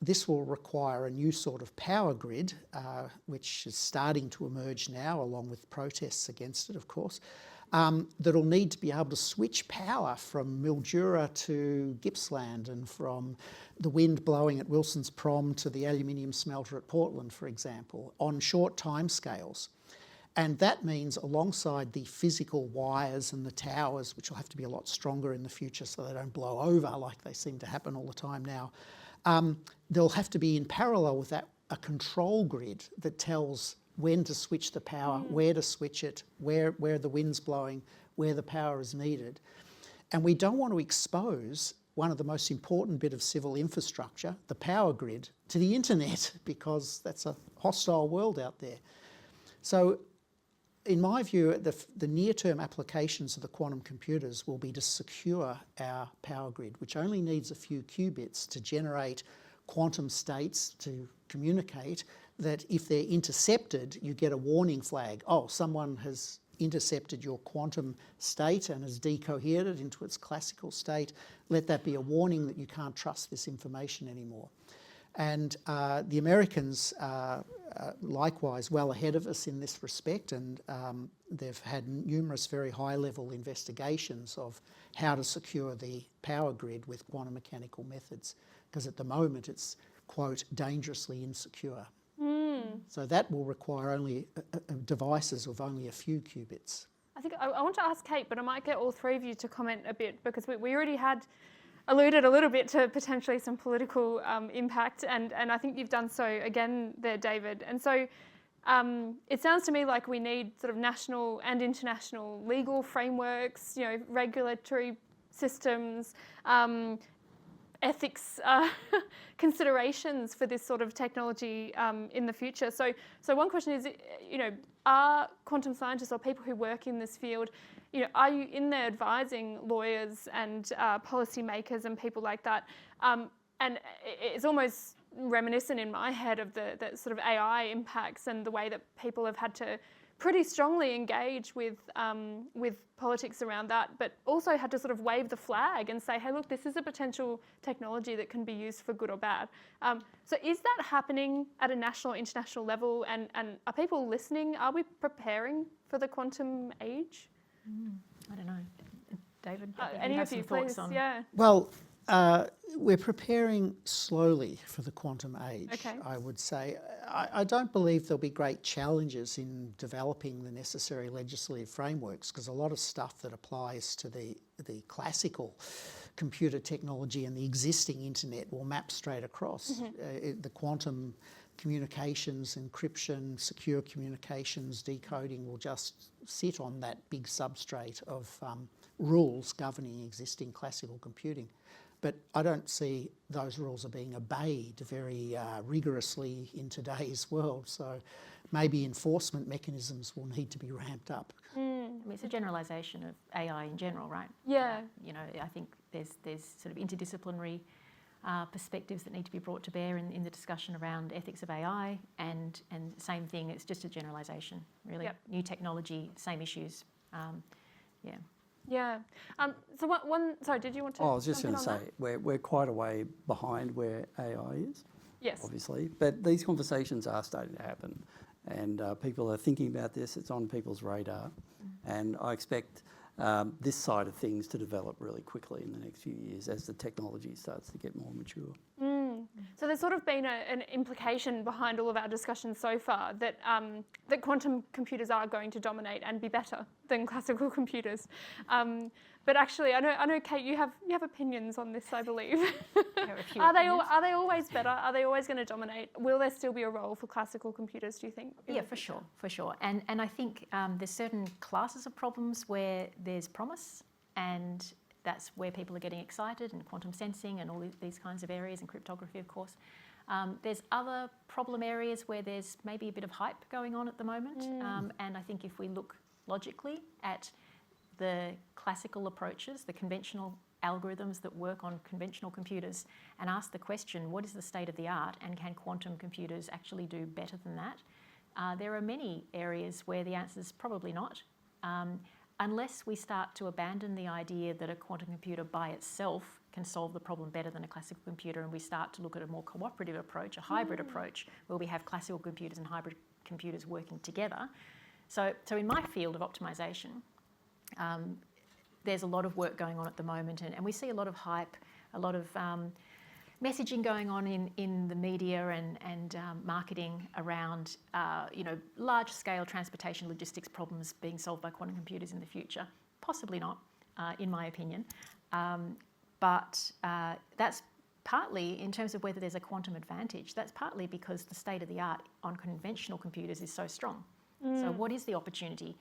this will require a new sort of power grid, which is starting to emerge now, along with protests against it, of course, that'll need to be able to switch power from Mildura to Gippsland and from the wind blowing at Wilson's Prom to the aluminium smelter at Portland, for example, on short timescales. And that means alongside the physical wires and the towers, which will have to be a lot stronger in the future so they don't blow over like they seem to happen all the time now, there'll have to be in parallel with that a control grid that tells when to switch the power, where to switch it, where the wind's blowing, where the power is needed. And we don't want to expose one of the most important bit of civil infrastructure, the power grid, to the internet, because that's a hostile world out there. So in my view, the near-term applications of the quantum computers will be to secure our power grid, which only needs a few qubits to generate quantum states to communicate, that if they're intercepted, you get a warning flag. Oh, someone has intercepted your quantum state and has decohered it into its classical state. Let that be a warning that you can't trust this information anymore. And the Americans are likewise well ahead of us in this respect, and they've had numerous very high-level investigations of how to secure the power grid with quantum mechanical methods, because at the moment it's, quote, dangerously insecure. So that will require only devices of only a few qubits. I think I want to ask Kate, but I might get all three of you to comment a bit, because we already had alluded a little bit to potentially some political impact, and I think you've done so again there, David. And so it sounds to me like we need sort of national and international legal frameworks, you know, regulatory systems, ethics considerations for this sort of technology in the future. So one question is, you know, are quantum scientists or people who work in this field, you know, are you in there advising lawyers and policymakers and people like that? And it's almost reminiscent in my head of the sort of AI impacts and the way that people have had to pretty strongly engage with politics around that, but also had to sort of wave the flag and say, hey, look, this is a potential technology that can be used for good or bad. So is that happening at a national or international level? And are people listening? Are we preparing for the quantum age? I don't know. David, any of you, please? Yeah. Well, we're preparing slowly for the quantum age, Okay. I would say. I don't believe there'll be great challenges in developing the necessary legislative frameworks, because a lot of stuff that applies to the classical computer technology and the existing internet will map straight across. The quantum communications, encryption, secure communications, decoding will just sit on that big substrate of rules governing existing classical computing. But I don't see those rules are being obeyed very rigorously in today's world. So maybe enforcement mechanisms will need to be ramped up. I mean, it's a generalisation of AI in general, right? Yeah. You know, I think there's sort of interdisciplinary perspectives that need to be brought to bear in the discussion around ethics of AI, and same thing, it's just a generalisation, really. Yep. New technology, same issues. Yeah. Yeah. So sorry, did you want to? I was just jump going in to on say, we're quite a way behind where AI is, Yes. obviously, but these conversations are starting to happen, and people are thinking about this. It's on people's radar, and I expect this side of things to develop really quickly in the next few years as the technology starts to get more mature. So there's sort of been an implication behind all of our discussions so far that that quantum computers are going to dominate and be better than classical computers. But actually, I know, Kate, you have opinions on this, I believe. Are they always better? Are they always going to dominate? Will there still be a role for classical computers, do you think? Yeah, for sure. And I think there's certain classes of problems where there's promise, and that's where people are getting excited, and quantum sensing and all these kinds of areas, and cryptography, of course. There's other problem areas where there's maybe a bit of hype going on at the moment. And I think if we look logically at the classical approaches, the conventional algorithms that work on conventional computers, and ask the question, what is the state of the art, and can quantum computers actually do better than that? There are many areas where the answer is probably not. Unless we start to abandon the idea that a quantum computer by itself can solve the problem better than a classical computer, and we start to look at a more cooperative approach, a hybrid approach, where we have classical computers and hybrid computers working together. So in my field of optimisation, there's a lot of work going on at the moment, and we see a lot of hype, a lot of messaging going on in the media and marketing around large-scale transportation logistics problems being solved by quantum computers in the future. Possibly not, in my opinion. But that's partly, in terms of whether there's a quantum advantage, that's partly because the state of the art on conventional computers is so strong. So what is the opportunity?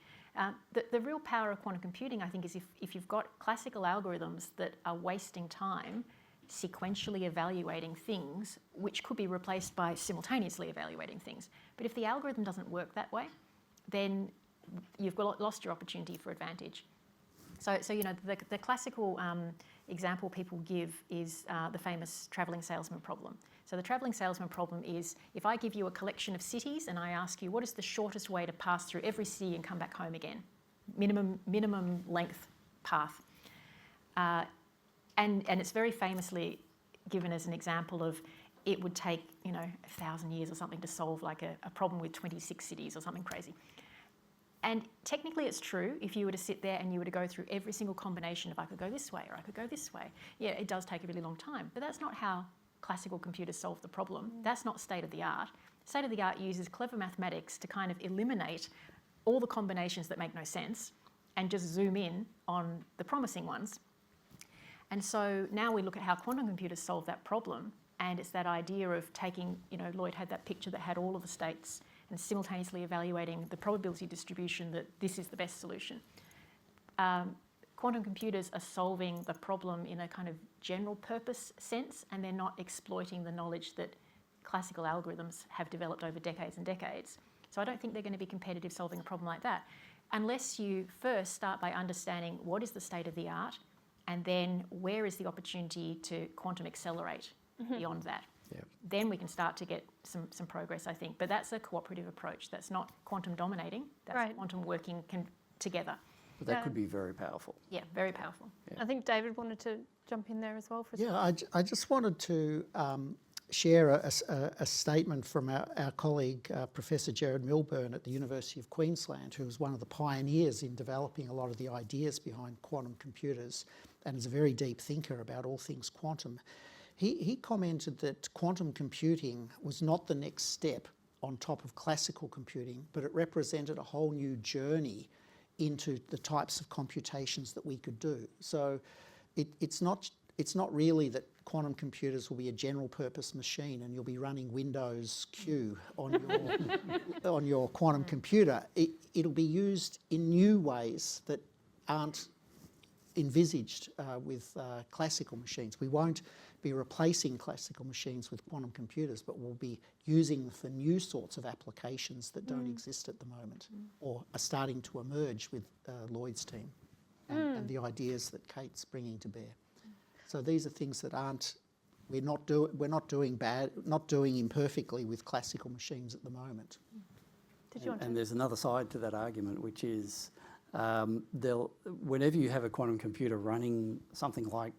The real power of quantum computing, I think, is if you've got classical algorithms that are wasting time sequentially evaluating things, which could be replaced by simultaneously evaluating things. But if the algorithm doesn't work that way, then you've lost your opportunity for advantage. So the classical example people give is the famous travelling salesman problem. So the travelling salesman problem is, if I give you a collection of cities and I ask you, what is the shortest way to pass through every city and come back home again? Minimum length path. And it's very famously given as an example of, it would take 1,000 years or something to solve like a problem with 26 cities or something crazy. And technically it's true if you were to sit there and you were to go through every single combination of, I could go this way or I could go this way. Yeah, it does take a really long time, but that's not how classical computers solve the problem. That's not state of the art. State of the art uses clever mathematics to kind of eliminate all the combinations that make no sense and just zoom in on the promising ones. And so now we look at how quantum computers solve that problem, and it's that idea of taking, Lloyd had that picture that had all of the states and simultaneously evaluating the probability distribution that this is the best solution. Quantum computers are solving the problem in a kind of general purpose sense, and they're not exploiting the knowledge that classical algorithms have developed over decades and decades. So I don't think they're going to be competitive solving a problem like that, unless you first start by understanding what is the state of the art, and then where is the opportunity to quantum accelerate beyond that. Yeah. Then we can start to get some progress, I think. But that's a cooperative approach. That's not quantum dominating. That's quantum working together. But that could be very powerful. Yeah, very powerful. I think David wanted to jump in there as well. I just wanted to share a statement from our colleague, Professor Gerard Milburn at the University of Queensland, who was one of the pioneers in developing a lot of the ideas behind quantum computers and is a very deep thinker about all things quantum. He commented that quantum computing was not the next step on top of classical computing, but it represented a whole new journey into the types of computations that we could do. So it's not it's not really that quantum computers will be a general purpose machine and you'll be running Windows Q on your, on your quantum computer. It'll be used in new ways that aren't envisaged with classical machines. We won't be replacing classical machines with quantum computers, but we'll be using them for new sorts of applications that don't exist at the moment or are starting to emerge with Lloyd's team and the ideas that Kate's bringing to bear. So these are things that we're not doing imperfectly with classical machines at the moment. Did you want And there's another side to that argument, which is whenever you have a quantum computer running something like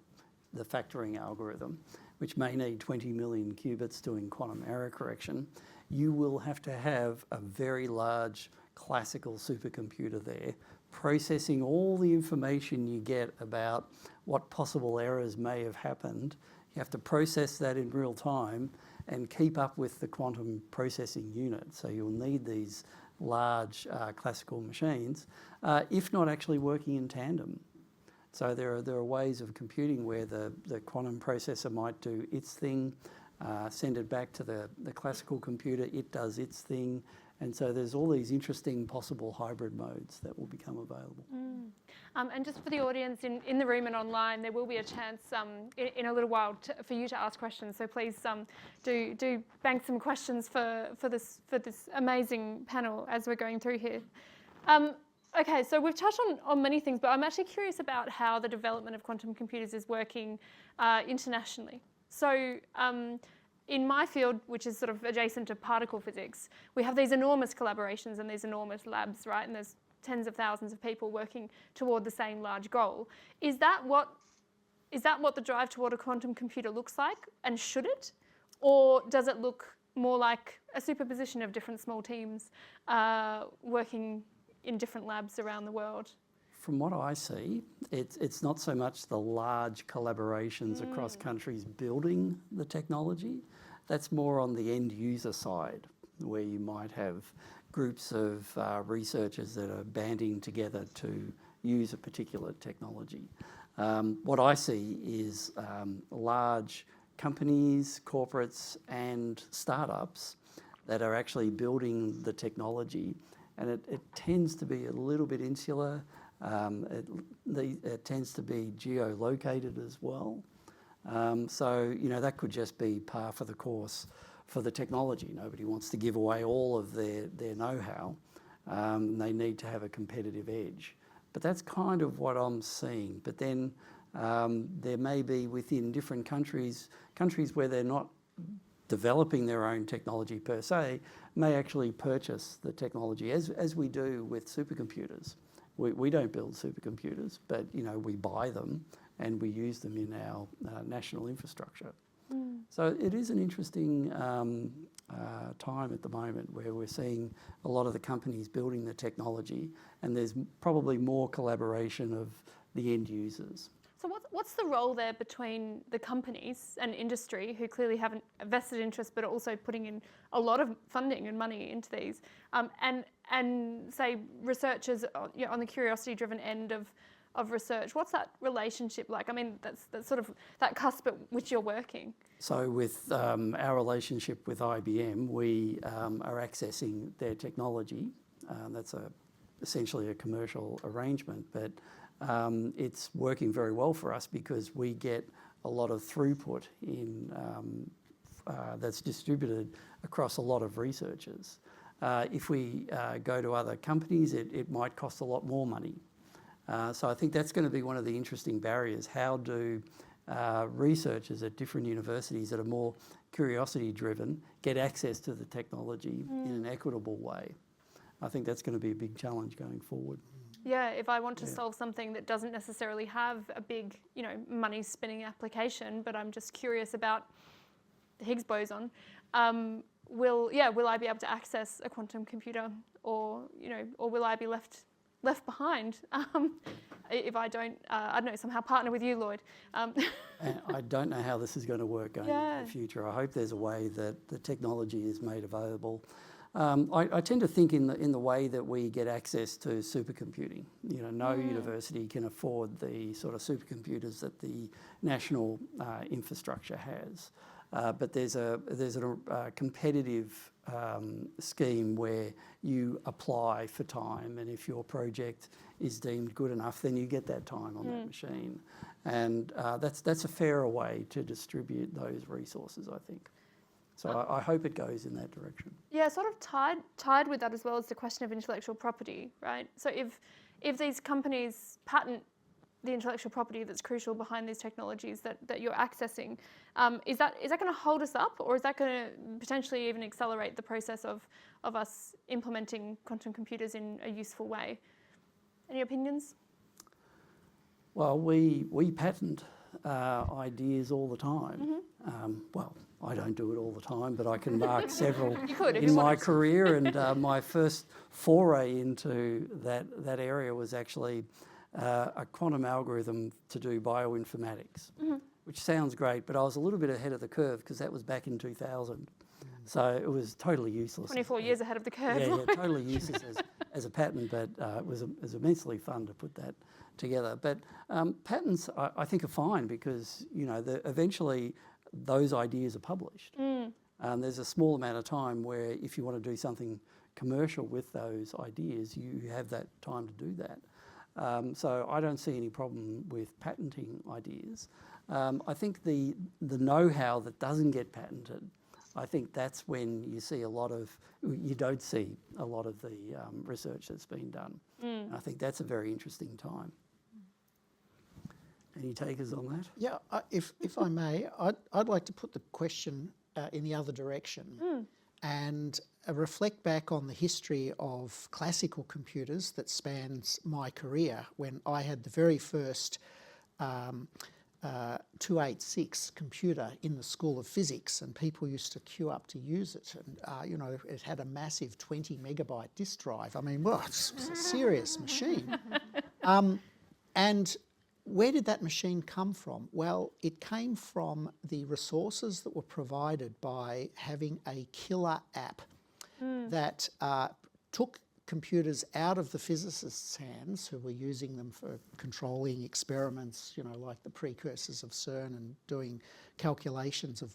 the factoring algorithm, which may need 20 million qubits doing quantum error correction, you will have to have a very large classical supercomputer there processing all the information you get about what possible errors may have happened. You have to process that in real time and keep up with the quantum processing unit. So you'll need these large classical machines, if not actually working in tandem. So there are ways of computing where the quantum processor might do its thing, send it back to the classical computer, it does its thing, and so there's all these interesting possible hybrid modes that will become available. And just for the audience in the room and online, there will be a chance in a little while for you to ask questions. So please do bank some questions for this amazing panel as we're going through here. Okay, so we've touched on many things, but I'm actually curious about how the development of quantum computers is working internationally. So in my field, which is sort of adjacent to particle physics, we have these enormous collaborations and these enormous labs, right? And there's tens of thousands of people working toward the same large goal. Is that what the drive toward a quantum computer looks like, and should it? Or does it look more like a superposition of different small teams working in different labs around the world? From what I see, it's not so much the large collaborations across countries building the technology. That's more on the end user side, where you might have groups of researchers that are banding together to use a particular technology. What I see is large companies, corporates and startups that are actually building the technology, and it tends to be a little bit insular. It tends to be geolocated as well. So, that could just be par for the course for the technology. Nobody wants to give away all of their know-how. They need to have a competitive edge. But that's kind of what I'm seeing. But then there may be within different countries where they're not developing their own technology per se, may actually purchase the technology, as we do with supercomputers. We don't build supercomputers, but we buy them and we use them in our national infrastructure. So it is an interesting time at the moment where we're seeing a lot of the companies building the technology, and there's probably more collaboration of the end users. So what's the role there between the companies and industry, who clearly have a vested interest but are also putting in a lot of funding and money into these, and say researchers on the curiosity-driven end of research? What's that relationship like? I mean, that's sort of that cusp at which you're working. So with our relationship with IBM, we are accessing their technology. That's essentially a commercial arrangement, but it's working very well for us because we get a lot of throughput in that's distributed across a lot of researchers. If we go to other companies, it might cost a lot more money. So I think that's going to be one of the interesting barriers. How do researchers at different universities that are more curiosity-driven get access to the technology in an equitable way? I think that's going to be a big challenge going forward. Yeah, if I want to solve something that doesn't necessarily have a big, money-spinning application, but I'm just curious about the Higgs boson, will I be able to access a quantum computer, or will I be left behind if I don't, somehow partner with you, Lloyd? I don't know how this is going to work going into the future. I hope there's a way that the technology is made available. I tend to think in the way that we get access to supercomputing. You know, no university can afford the sort of supercomputers that the national infrastructure has. But there's a competitive scheme where you apply for time, and if your project is deemed good enough, then you get that time on that machine. And that's a fairer way to distribute those resources, I think. So I hope it goes in that direction. Yeah, sort of tied with that as well as the question of intellectual property, right? So if these companies patent the intellectual property that's crucial behind these technologies that you're accessing, is that going to hold us up, or is that going to potentially even accelerate the process of us implementing quantum computers in a useful way? Any opinions? Well, we patent ideas all the time. Well, I don't do it all the time, but I can mark several in my career. And my first foray into that area was actually a quantum algorithm to do bioinformatics, which sounds great, but I was a little bit ahead of the curve because that was back in 2000. So it was totally useless. 24 years ahead of the curve. Yeah, totally useless as a patent, but it was immensely fun to put that together. But patents, I think, are fine because, you know, eventually those ideas are published. There's a small amount of time where if you want to do something commercial with those ideas, you have that time to do that. So I don't see any problem with patenting ideas. I think the know-how that doesn't get patented, I think that's when you don't see a lot of the research that's been done. I think that's a very interesting time. Any takers on that? Yeah, if I may, I'd like to put the question in the other direction and reflect back on the history of classical computers that spans my career when I had the very first 286 computer in the School of Physics, and people used to queue up to use it. And, you know, it had a massive 20 megabyte disk drive. I mean, well, it's a serious machine. And where did that machine come from? Well, it came from the resources that were provided by having a killer app that took computers out of the physicists' hands who were using them for controlling experiments, you know, like the precursors of CERN and doing calculations of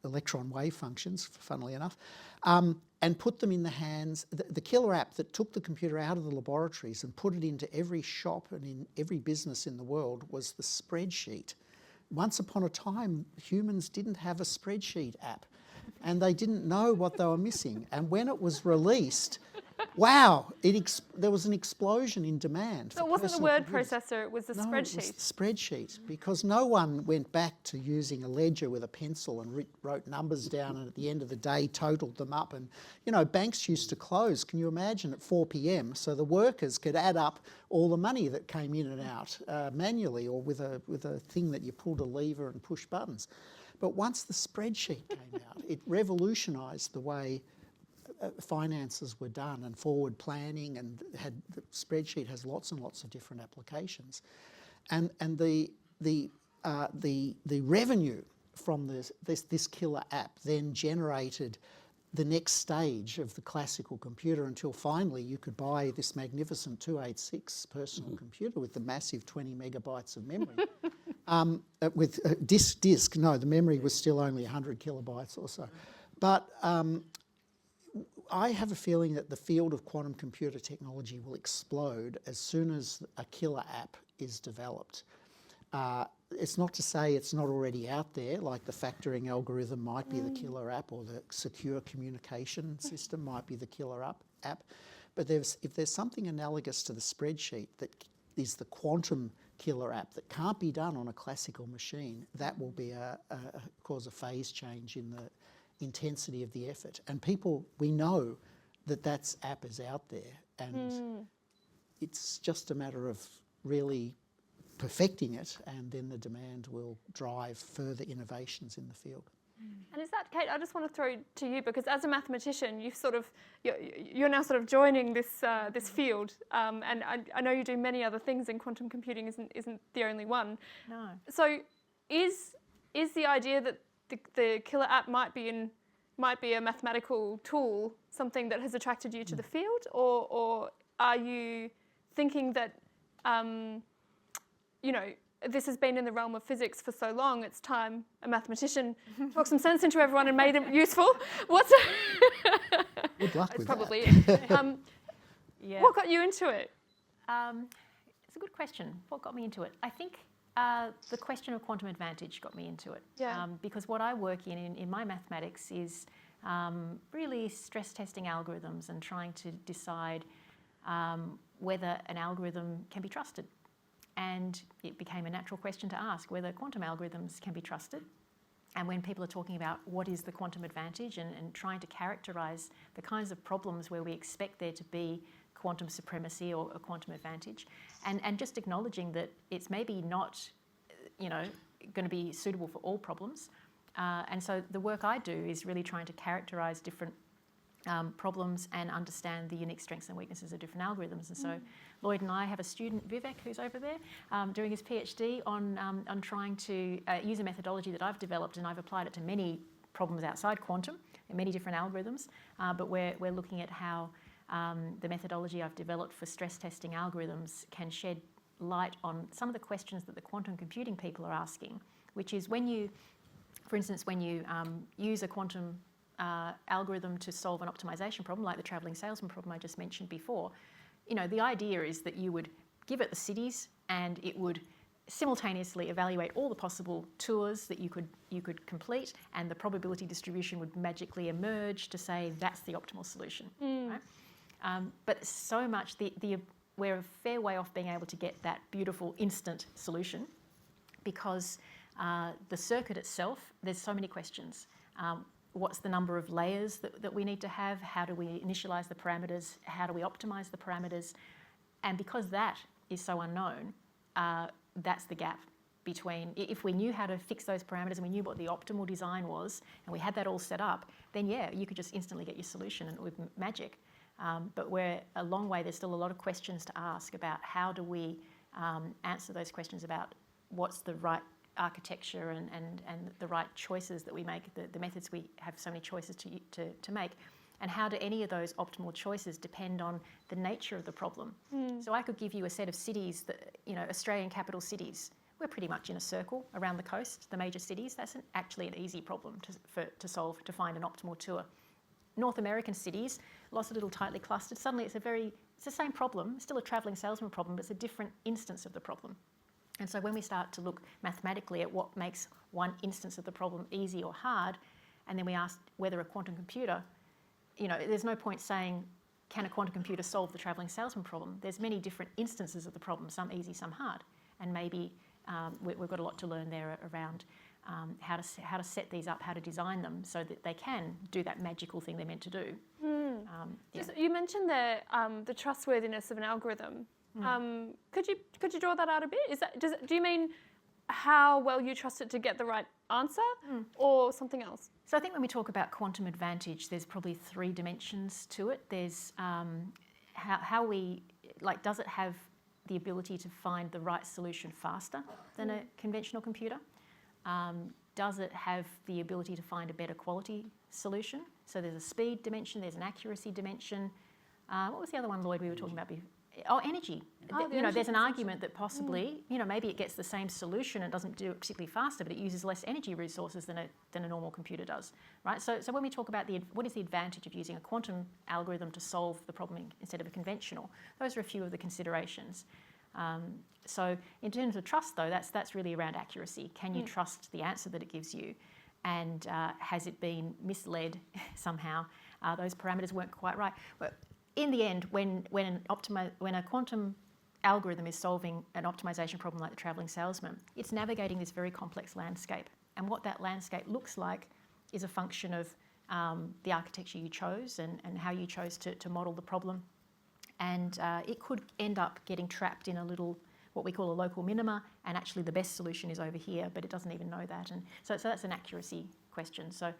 electron wave functions, funnily enough, and put them in the hands, the killer app that took the computer out of the laboratories and put it into every shop and in every business in the world was the spreadsheet. Once upon a time, humans didn't have a spreadsheet app and they didn't know what they were missing. And when it was released, wow, there was an explosion in demand. So it wasn't the word processor, it was the spreadsheet. It was the spreadsheet, because no one went back to using a ledger with a pencil and wrote numbers down and at the end of the day totaled them up. And, you know, banks used to close, can you imagine, at 4 p.m, so the workers could add up all the money that came in and out manually or with a thing that you pulled a lever and pushed buttons. But once the spreadsheet came out, it revolutionised the way finances were done and forward planning, and the spreadsheet has lots and lots of different applications, and the revenue from this killer app then generated the next stage of the classical computer until finally you could buy this magnificent 286 personal computer with the massive 20 megabytes of memory. With disk, no, the memory was still only 100 kilobytes or so. But I have a feeling that the field of quantum computer technology will explode as soon as a killer app is developed. It's not to say it's not already out there, like the factoring algorithm might be the killer app, or the secure communication system might be the killer app. But if there's something analogous to the spreadsheet that is the quantum killer app that can't be done on a classical machine, that will be cause a phase change in the intensity of the effort. And we know that app is out there, and it's just a matter of really perfecting it, and then the demand will drive further innovations in the field. And is that, Kate, I just want to throw to you, because as a mathematician, you're now sort of joining this field, and I know you do many other things, and quantum computing isn't the only one. No. So is the idea that the killer app might be in might be a mathematical tool something that has attracted you to the field, or are you thinking that, you know, this has been in the realm of physics for so long, it's time a mathematician talked some sense into everyone and made it useful? What's Good luck It's with probably that. it. Yeah. What got you into it? It's a good question. What got me into it? I think the question of quantum advantage got me into it. Yeah. Because what I work in my mathematics is really stress testing algorithms and trying to decide whether an algorithm can be trusted. And it became a natural question to ask whether quantum algorithms can be trusted. And when people are talking about what is the quantum advantage and trying to characterise the kinds of problems where we expect there to be quantum supremacy or a quantum advantage, and just acknowledging that it's maybe not, you know, going to be suitable for all problems. And so the work I do is really trying to characterise different problems and understand the unique strengths and weaknesses of different algorithms. And so Lloyd and I have a student, Vivek, who's over there, doing his PhD on trying to use a methodology that I've developed, and I've applied it to many problems outside quantum and many different algorithms, but we're looking at how the methodology I've developed for stress testing algorithms can shed light on some of the questions that the quantum computing people are asking, which is when you, for instance, when you use a quantum algorithm to solve an optimization problem, like the travelling salesman problem I just mentioned before, you know, the idea is that you would give it the cities and it would simultaneously evaluate all the possible tours that you could complete, and the probability distribution would magically emerge to say that's the optimal solution. Right? But so much, we're a fair way off being able to get that beautiful instant solution, because the circuit itself, there's so many questions. What's the number of layers that we need to have? How do we initialize the parameters? How do we optimize the parameters? And because that is so unknown, that's the gap between, if we knew how to fix those parameters and we knew what the optimal design was and we had that all set up, then yeah, you could just instantly get your solution and with magic. But we're a long way, there's still a lot of questions to ask about how do we answer those questions about what's the right architecture and the right choices that we make, the methods we have so many choices to make, and how do any of those optimal choices depend on the nature of the problem. So I could give you a set of cities, that, you know, Australian capital cities, we're pretty much in a circle around the coast, the major cities. That's actually an easy problem to solve, to find an optimal tour. North American cities, lots of little tightly clustered, suddenly it's the same problem, it's still a travelling salesman problem, but it's a different instance of the problem. And so when we start to look mathematically at what makes one instance of the problem easy or hard, and then we ask whether a quantum computer, you know, there's no point saying, can a quantum computer solve the travelling salesman problem? There's many different instances of the problem, some easy, some hard. And maybe we've got a lot to learn there around how to set these up, how to design them so that they can do that magical thing they're meant to do. Yeah. You mentioned the trustworthiness of an algorithm. Could you draw that out a bit? Do you mean how well you trust it to get the right answer, or something else? So I think when we talk about quantum advantage, there's probably 3 dimensions to it. There's how we, like, does it have the ability to find the right solution faster than a conventional computer? Does it have the ability to find a better quality solution? So there's a speed dimension, there's an accuracy dimension. What was the other one, Lloyd, we were talking about before? Oh, energy. You know, there's an argument that possibly, you know, maybe it gets the same solution and doesn't do it particularly faster, but it uses less energy resources than a normal computer does, right? So when we talk about what is the advantage of using a quantum algorithm to solve the problem instead of a conventional, those are a few of the considerations. So in terms of trust, though, that's really around accuracy. Can you trust the answer that it gives you? And has it been misled somehow? Those parameters weren't quite right. But in the end, when a quantum algorithm is solving an optimization problem like the travelling salesman, it's navigating this very complex landscape. And what that landscape looks like is a function of the architecture you chose and how you chose to model the problem. And it could end up getting trapped in a little, what we call a local minima, and actually the best solution is over here, but it doesn't even know that. And so that's an accuracy question. So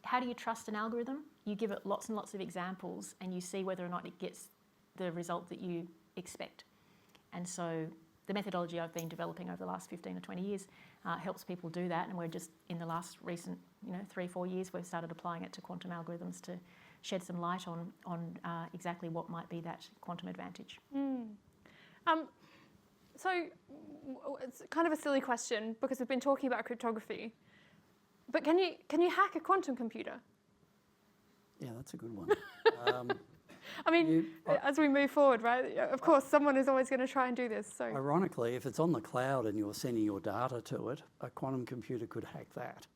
how do you trust an algorithm? You give it lots and lots of examples and you see whether or not it gets the result that you expect. And so the methodology I've been developing over the last 15 or 20 years helps people do that, and we're just in the last recent 3-4 years, we've started applying it to quantum algorithms to shed some light on exactly what might be that quantum advantage. So it's kind of a silly question because we've been talking about cryptography, but can you hack a quantum computer? Yeah, that's a good one. I mean, as we move forward, right, of course, someone is always going to try and do this. So Ironically, if it's on the cloud and you're sending your data to it, a quantum computer could hack that.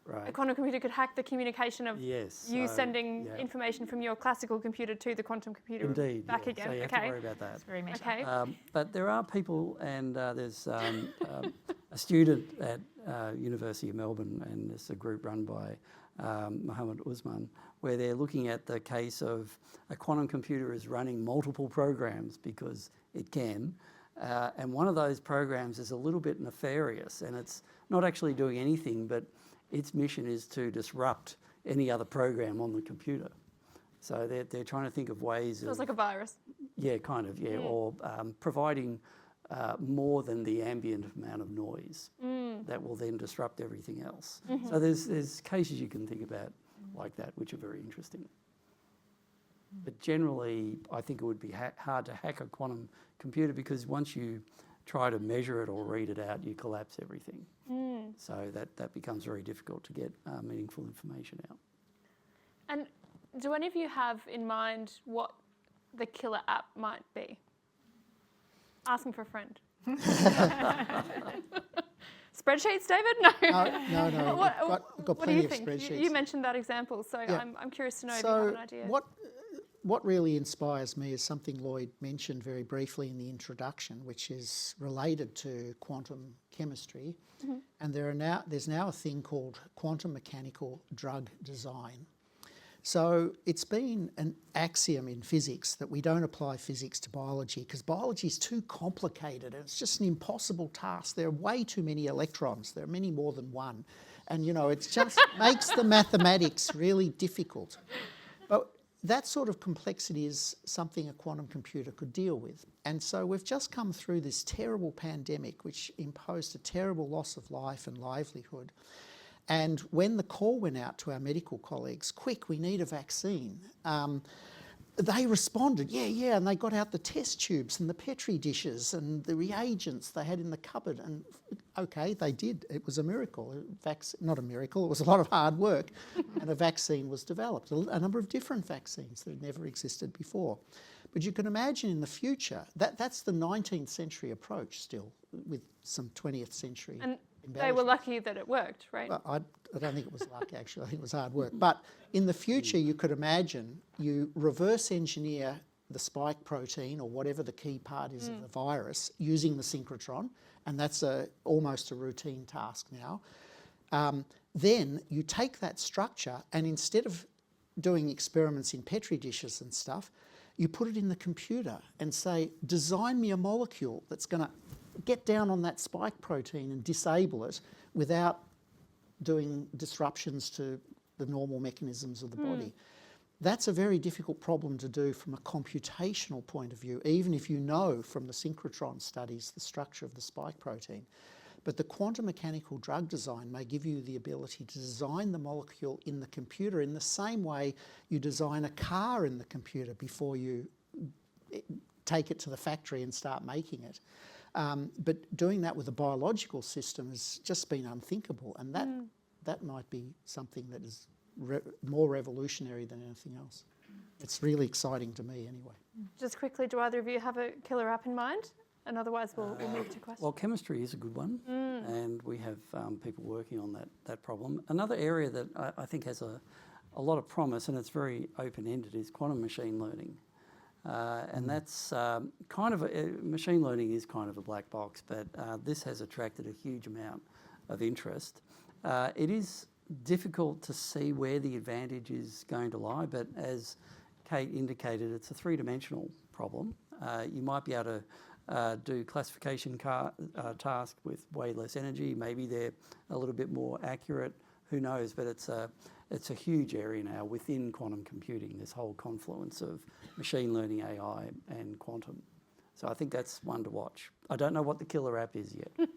Right. a quantum computer could hack the communication of you sending information from your classical computer to the quantum computer back again. So you have to worry about that. It's very meta. Okay. But there are people, and there's a student at University of Melbourne, and it's a group run by Mohammed Usman, where they're looking at the case of a quantum computer is running multiple programs because it can, and one of those programs is a little bit nefarious, and it's not actually doing anything, but its mission is to disrupt any other program on the computer. So they're trying to think of ways Feels like a virus. Yeah, kind of, or providing more than the ambient amount of noise that will then disrupt everything else. So there's cases you can think about like that, which are very interesting. But generally, I think it would be hard to hack a quantum computer because once you try to measure it or read it out, you collapse everything. So that becomes very difficult to get meaningful information out. And do any of you have in mind what the killer app might be? Asking for a friend. Spreadsheets, David? No. No. Got What do plenty you of think? spreadsheets. You mentioned that example, so Yeah. I'm curious to know if you have an idea. What really inspires me is something Lloyd mentioned very briefly in the introduction, which is related to quantum chemistry. And there's now a thing called quantum mechanical drug design. So it's been an axiom in physics that we don't apply physics to biology because biology is too complicated and it's just an impossible task. There are way too many electrons. There are many more than one. And, it just makes the mathematics really difficult. But that sort of complexity is something a quantum computer could deal with. And so we've just come through this terrible pandemic which imposed a terrible loss of life and livelihood. And when the call went out to our medical colleagues, quick, we need a vaccine, they responded, yeah, and they got out the test tubes and the Petri dishes and the reagents they had in the cupboard. And okay, they did. It was a miracle. Not a miracle, it was a lot of hard work. And a vaccine was developed, a number of different vaccines that had never existed before. But you can imagine in the future, that's the 19th century approach still, with some 20th century. And they were lucky that it worked, right? Well, I don't think it was luck, actually. I think it was hard work. But in the future, you could imagine you reverse engineer the spike protein or whatever the key part is of the virus using the synchrotron, and that's almost a routine task now. Then you take that structure and instead of doing experiments in Petri dishes and stuff, you put it in the computer and say, design me a molecule that's going to get down on that spike protein and disable it without doing disruptions to the normal mechanisms of the body. That's a very difficult problem to do from a computational point of view, even if you know from the synchrotron studies the structure of the spike protein. But the quantum mechanical drug design may give you the ability to design the molecule in the computer in the same way you design a car in the computer before you take it to the factory and start making it. But doing that with a biological system has just been unthinkable, and that might be something that is more revolutionary than anything else. It's really exciting to me anyway. Just quickly, do either of you have a killer app in mind? And otherwise we'll move to questions. Well, chemistry is a good one, and we have people working on that problem. Another area that I think has a lot of promise, and it's very open-ended, is quantum machine learning. And that's machine learning is kind of a black box, but this has attracted a huge amount of interest. It is difficult to see where the advantage is going to lie, but as Kate indicated, it's a three-dimensional problem. You might be able to do classification tasks with way less energy. Maybe they're a little bit more accurate. Who knows? But it's a huge area now within quantum computing, this whole confluence of machine learning, AI and quantum. So I think that's one to watch. I don't know what the killer app is yet.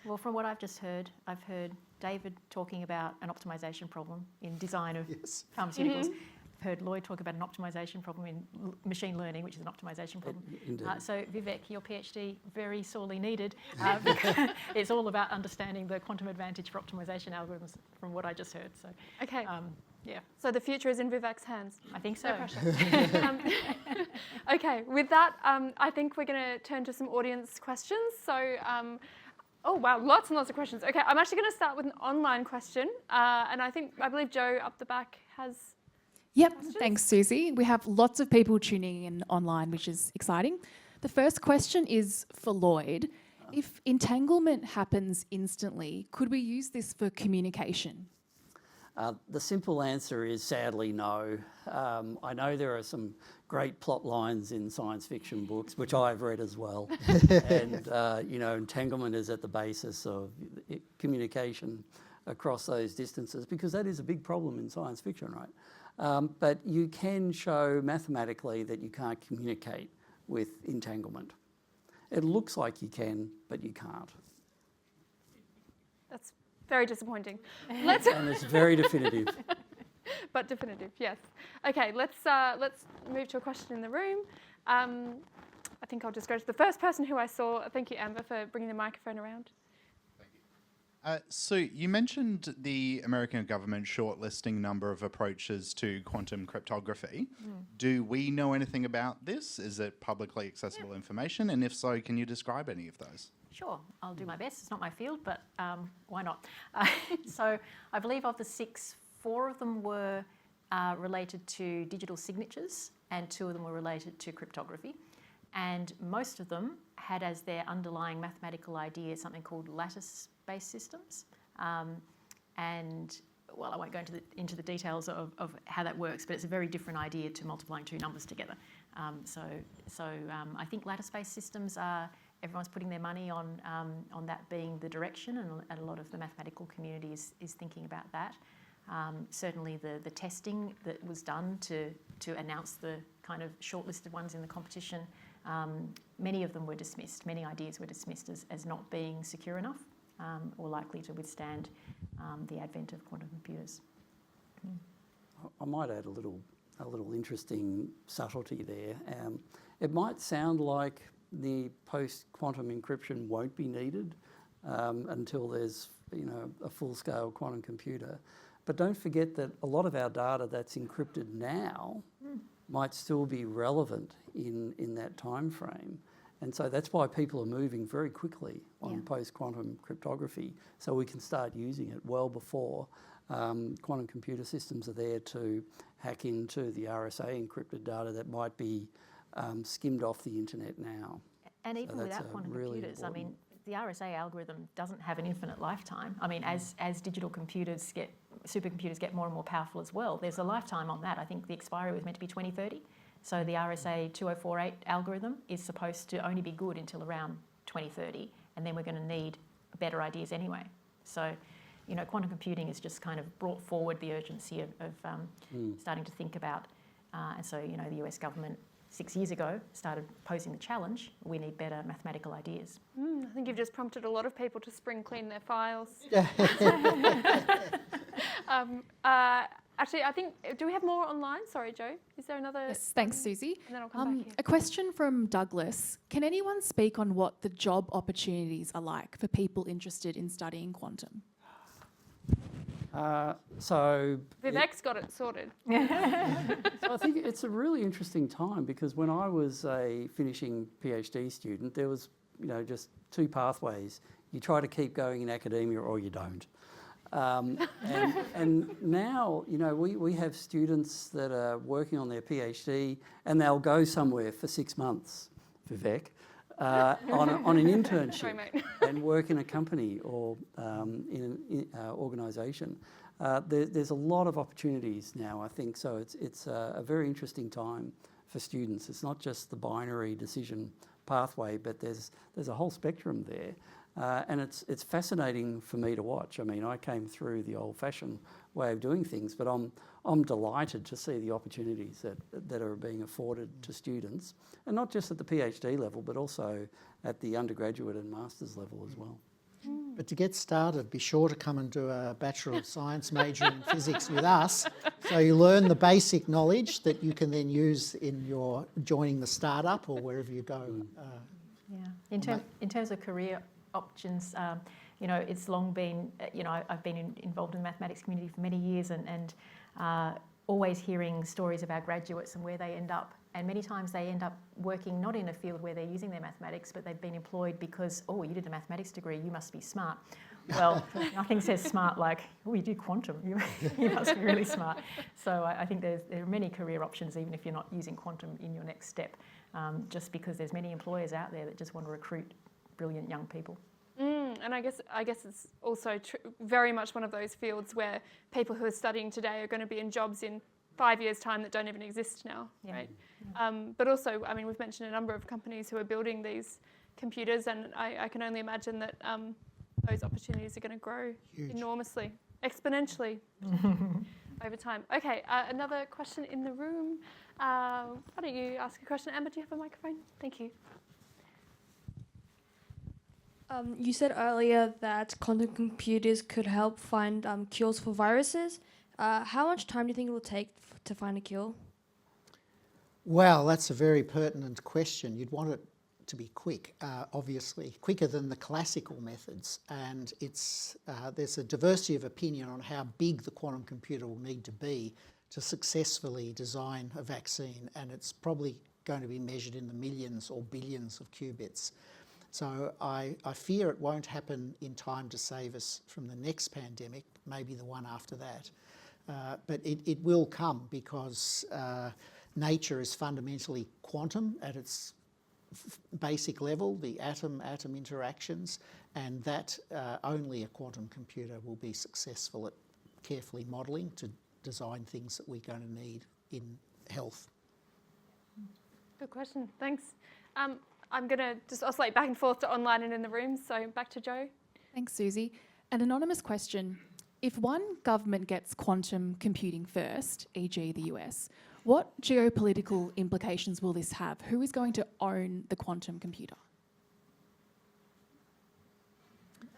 Well, from what I've just heard, I've heard David talking about an optimization problem in design of Yes. pharmaceuticals. I've heard Lloyd talk about an optimization problem in machine learning, which is an optimization problem. Indeed. So Vivek, your PhD, very sorely needed. Because it's all about understanding the quantum advantage for optimization algorithms from what I just heard. So, Okay. yeah, So the future is in Vivek's hands. I think so. No pressure. Okay, with that, I think we're going to turn to some audience questions. So, oh wow, lots and lots of questions. Okay, I'm actually going to start with an online question, and I believe Joe up the back has. Yep, Questions? thanks, Susie. We have lots of people tuning in online, which is exciting. The first question is for Lloyd. If entanglement happens instantly, could we use this for communication? The simple answer is sadly no. I know there are some great plot lines in science fiction books, which I've read as well. And, entanglement is at the basis of communication across those distances, because that is a big problem in science fiction, right? But you can show mathematically that you can't communicate with entanglement. It looks like you can, but you can't. That's very disappointing. And it's very definitive. But definitive, yes. Okay, let's move to a question in the room. I think I'll just go to the first person who I saw. Thank you, Amber, for bringing the microphone around. So you mentioned the American government shortlisting number of approaches to quantum cryptography. Do we know anything about this? Is it publicly accessible information? And if so, can you describe any of those? Sure, I'll do my best. It's not my field, but why not? So I believe of the 6, 4 of them were related to digital signatures and 2 of them were related to cryptography. And most of them had as their underlying mathematical idea something called lattice-based systems. And, well, I won't go into the details of how that works, but it's a very different idea to multiplying 2 numbers together. So I think lattice-based systems are, everyone's putting their money on that being the direction, and a lot of the mathematical community is thinking about that. Certainly the testing that was done to announce the kind of shortlisted ones in the competition, many of them were dismissed. Many ideas were dismissed as not being secure enough or likely to withstand the advent of quantum computers. I might add a little interesting subtlety there. It might sound like the post-quantum encryption won't be needed until there's a full-scale quantum computer. But don't forget that a lot of our data that's encrypted now might still be relevant in that time frame. And so that's why people are moving very quickly on post-quantum cryptography, so we can start using it well before quantum computer systems are there to hack into the RSA encrypted data that might be skimmed off the internet now. And even that's without quantum really computers, important. I mean, the RSA algorithm doesn't have an infinite lifetime. I mean, as digital computers supercomputers get more and more powerful as well, there's a lifetime on that. I think the expiry was meant to be 2030. So the RSA 2048 algorithm is supposed to only be good until around 2030, and then we're going to need better ideas anyway. So, quantum computing has just kind of brought forward the urgency of starting to think about, and so, the US government 6 years ago started posing the challenge, we need better mathematical ideas. I think you've just prompted a lot of people to spring clean their files. Actually, I think, do we have more online? Sorry, Joe. Is there another? Yes, thanks, Suzie. And then I'll come back here. A question from Douglas. Can anyone speak on what the job opportunities are like for people interested in studying quantum? Vivek's got it sorted. So I think it's a really interesting time, because when I was a finishing PhD student, there was, just 2 pathways. You try to keep going in academia or you don't. And now, we have students that are working on their PhD and they'll go somewhere for 6 months, Vivek, on an internship. Sorry, mate. And work in a company or in an organisation. There's a lot of opportunities now, I think, so it's a very interesting time for students. It's not just the binary decision pathway, but there's a whole spectrum there. And it's fascinating for me to watch. I mean, I came through the old-fashioned way of doing things, but I'm delighted to see the opportunities that are being afforded to students, and not just at the PhD level, but also at the undergraduate and master's level as well. But to get started, be sure to come and do a Bachelor of Science major in physics with us, so you learn the basic knowledge that you can then use in your joining the startup or wherever you go. Yeah. In terms of career options, you know, it's long been, you know, I've been involved in the mathematics community for many years, and always hearing stories of our graduates and where they end up. And many times they end up working not in a field where they're using their mathematics, but they've been employed because, oh, you did a mathematics degree, you must be smart. Well, nothing says smart like, oh, you do quantum, you must be really smart. So I think there are many career options, even if you're not using quantum in your next step, just because there's many employers out there that just want to recruit brilliant young people. And I guess it's also very much one of those fields where people who are studying today are going to be in jobs in 5 years' time that don't even exist now, right? But also, I mean, we've mentioned a number of companies who are building these computers, and I can only imagine that those opportunities are going to grow enormously, exponentially over time. Okay, another question in the room. Why don't you ask a question? Amber, do you have a microphone? Thank you. You said earlier that quantum computers could help find cures for viruses. How much time do you think it will take to find a cure? Well, that's a very pertinent question. You'd want it to be quick, obviously, quicker than the classical methods. And there's a diversity of opinion on how big the quantum computer will need to be to successfully design a vaccine. And it's probably going to be measured in the millions or billions of qubits. So I fear it won't happen in time to save us from the next pandemic, maybe the one after that. But it will come because nature is fundamentally quantum at its basic level, the atom-atom interactions, and that only a quantum computer will be successful at carefully modelling to design things that we're going to need in health. Good question, thanks. I'm going to just oscillate back and forth to online and in the room, so back to Jo. Thanks, Suzie. An anonymous question. If one government gets quantum computing first, e.g. the US, what geopolitical implications will this have? Who is going to own the quantum computer?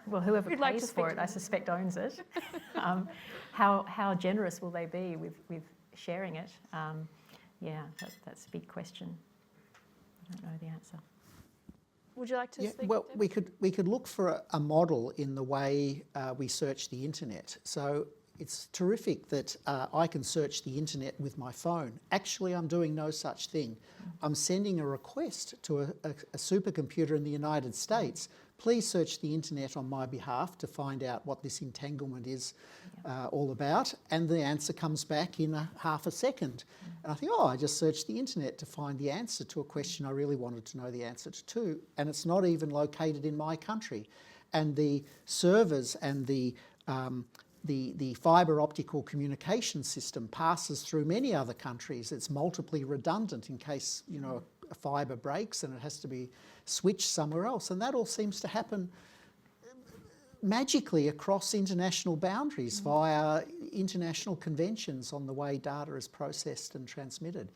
Well, whoever Who'd like to pays speak for to it, I suspect, owns it. How generous will they be with sharing it? Yeah, that's a big question. I don't know the answer. Would you like to speak? Well, we could look for a model in the way we search the internet. So it's terrific that I can search the internet with my phone. Actually, I'm doing no such thing. I'm sending a request to a supercomputer in the United States. Please search the internet on my behalf to find out what this entanglement is all about. And the answer comes back in half a second. And I think, oh, I just searched the internet to find the answer to a question I really wanted to know the answer to. And it's not even located in my country. And the servers and the fibre optical communication system passes through many other countries. It's multiply redundant in case, you know, a fibre breaks and it has to be switched somewhere else. And that all seems to happen magically across international boundaries via international conventions on the way data is processed and transmitted.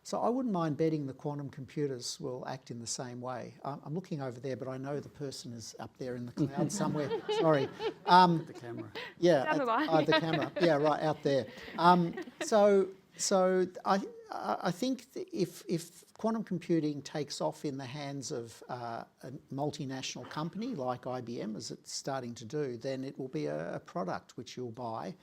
So I wouldn't mind betting the quantum computers will act in the same way. I'm looking over there, but I know the person is up there in the cloud somewhere. Sorry. The camera. Yeah, Down the line. the camera. Yeah, right out there. So I think if quantum computing takes off in the hands of a multinational company like IBM, as it's starting to do, then it will be a product which you'll buy,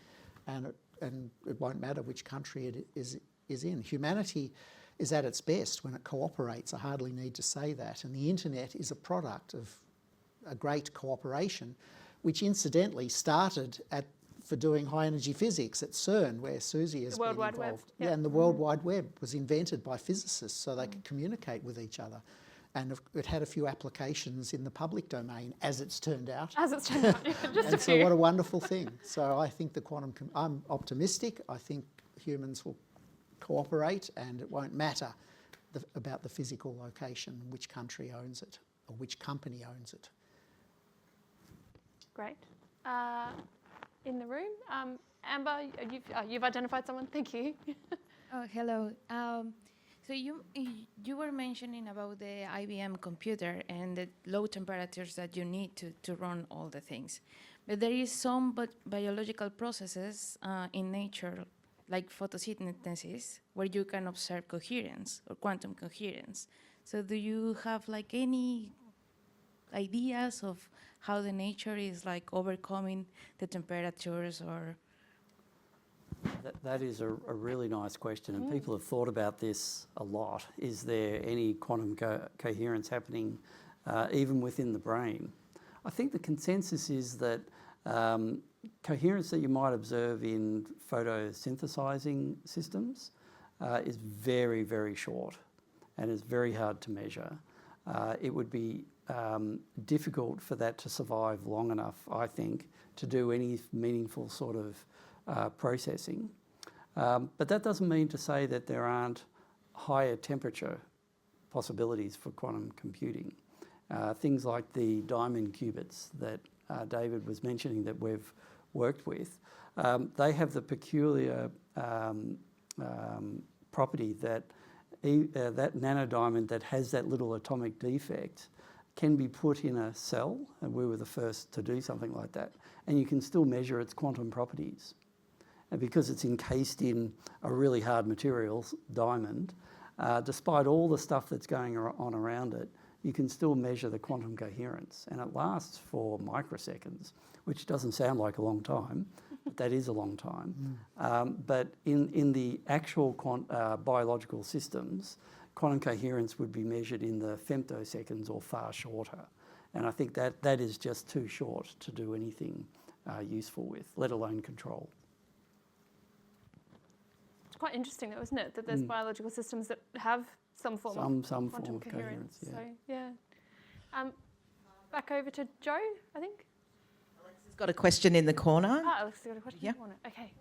and it won't matter which country it is in. Humanity is at its best when it cooperates. I hardly need to say that. And the internet is a product of a great cooperation, which incidentally started for doing high-energy physics at CERN, where Suzie has been involved. Web. Yeah, and the World Wide Web was invented by physicists so they could communicate with each other. And it had a few applications in the public domain, as it's turned out. As it's turned out, just a And so few. what a wonderful thing. So I think I'm optimistic. I think humans will cooperate, and it won't matter about the physical location, which country owns it or which company owns it. Great. In the room, Amber, you've identified someone. Thank you. Oh, hello. So you were mentioning about the IBM computer and the low temperatures that you need to run all the things. But there is some biological processes in nature, like photosynthesis, where you can observe coherence or quantum coherence. So do you have like any ideas of how the nature is like overcoming the temperatures or? That is a really nice question, and people have thought about this a lot. Is there any quantum coherence happening even within the brain? I think the consensus is that coherence that you might observe in photosynthesizing systems is very, very short and is very hard to measure. It would be difficult for that to survive long enough, I think, to do any meaningful sort of processing. But that doesn't mean to say that there aren't higher temperature possibilities for quantum computing. Things like the diamond qubits that David was mentioning that we've worked with, they have the peculiar property that that nanodiamond that has that little atomic defect can be put in a cell, and we were the first to do something like that, and you can still measure its quantum properties. And because it's encased in a really hard material, diamond, despite all the stuff that's going on around it, you can still measure the quantum coherence, and it lasts for microseconds, which doesn't sound like a long time, but that is a long time. But in the actual biological systems, quantum coherence would be measured in the femtoseconds or far shorter. And I think that is just too short to do anything useful with, let alone control. It's quite interesting though, isn't it, that there's biological systems that have some form of quantum form of coherence. Yeah. So, yeah. Back over to Joe, I think. Alexa's got a question in the corner. Alexa's got a question in the corner. Okay.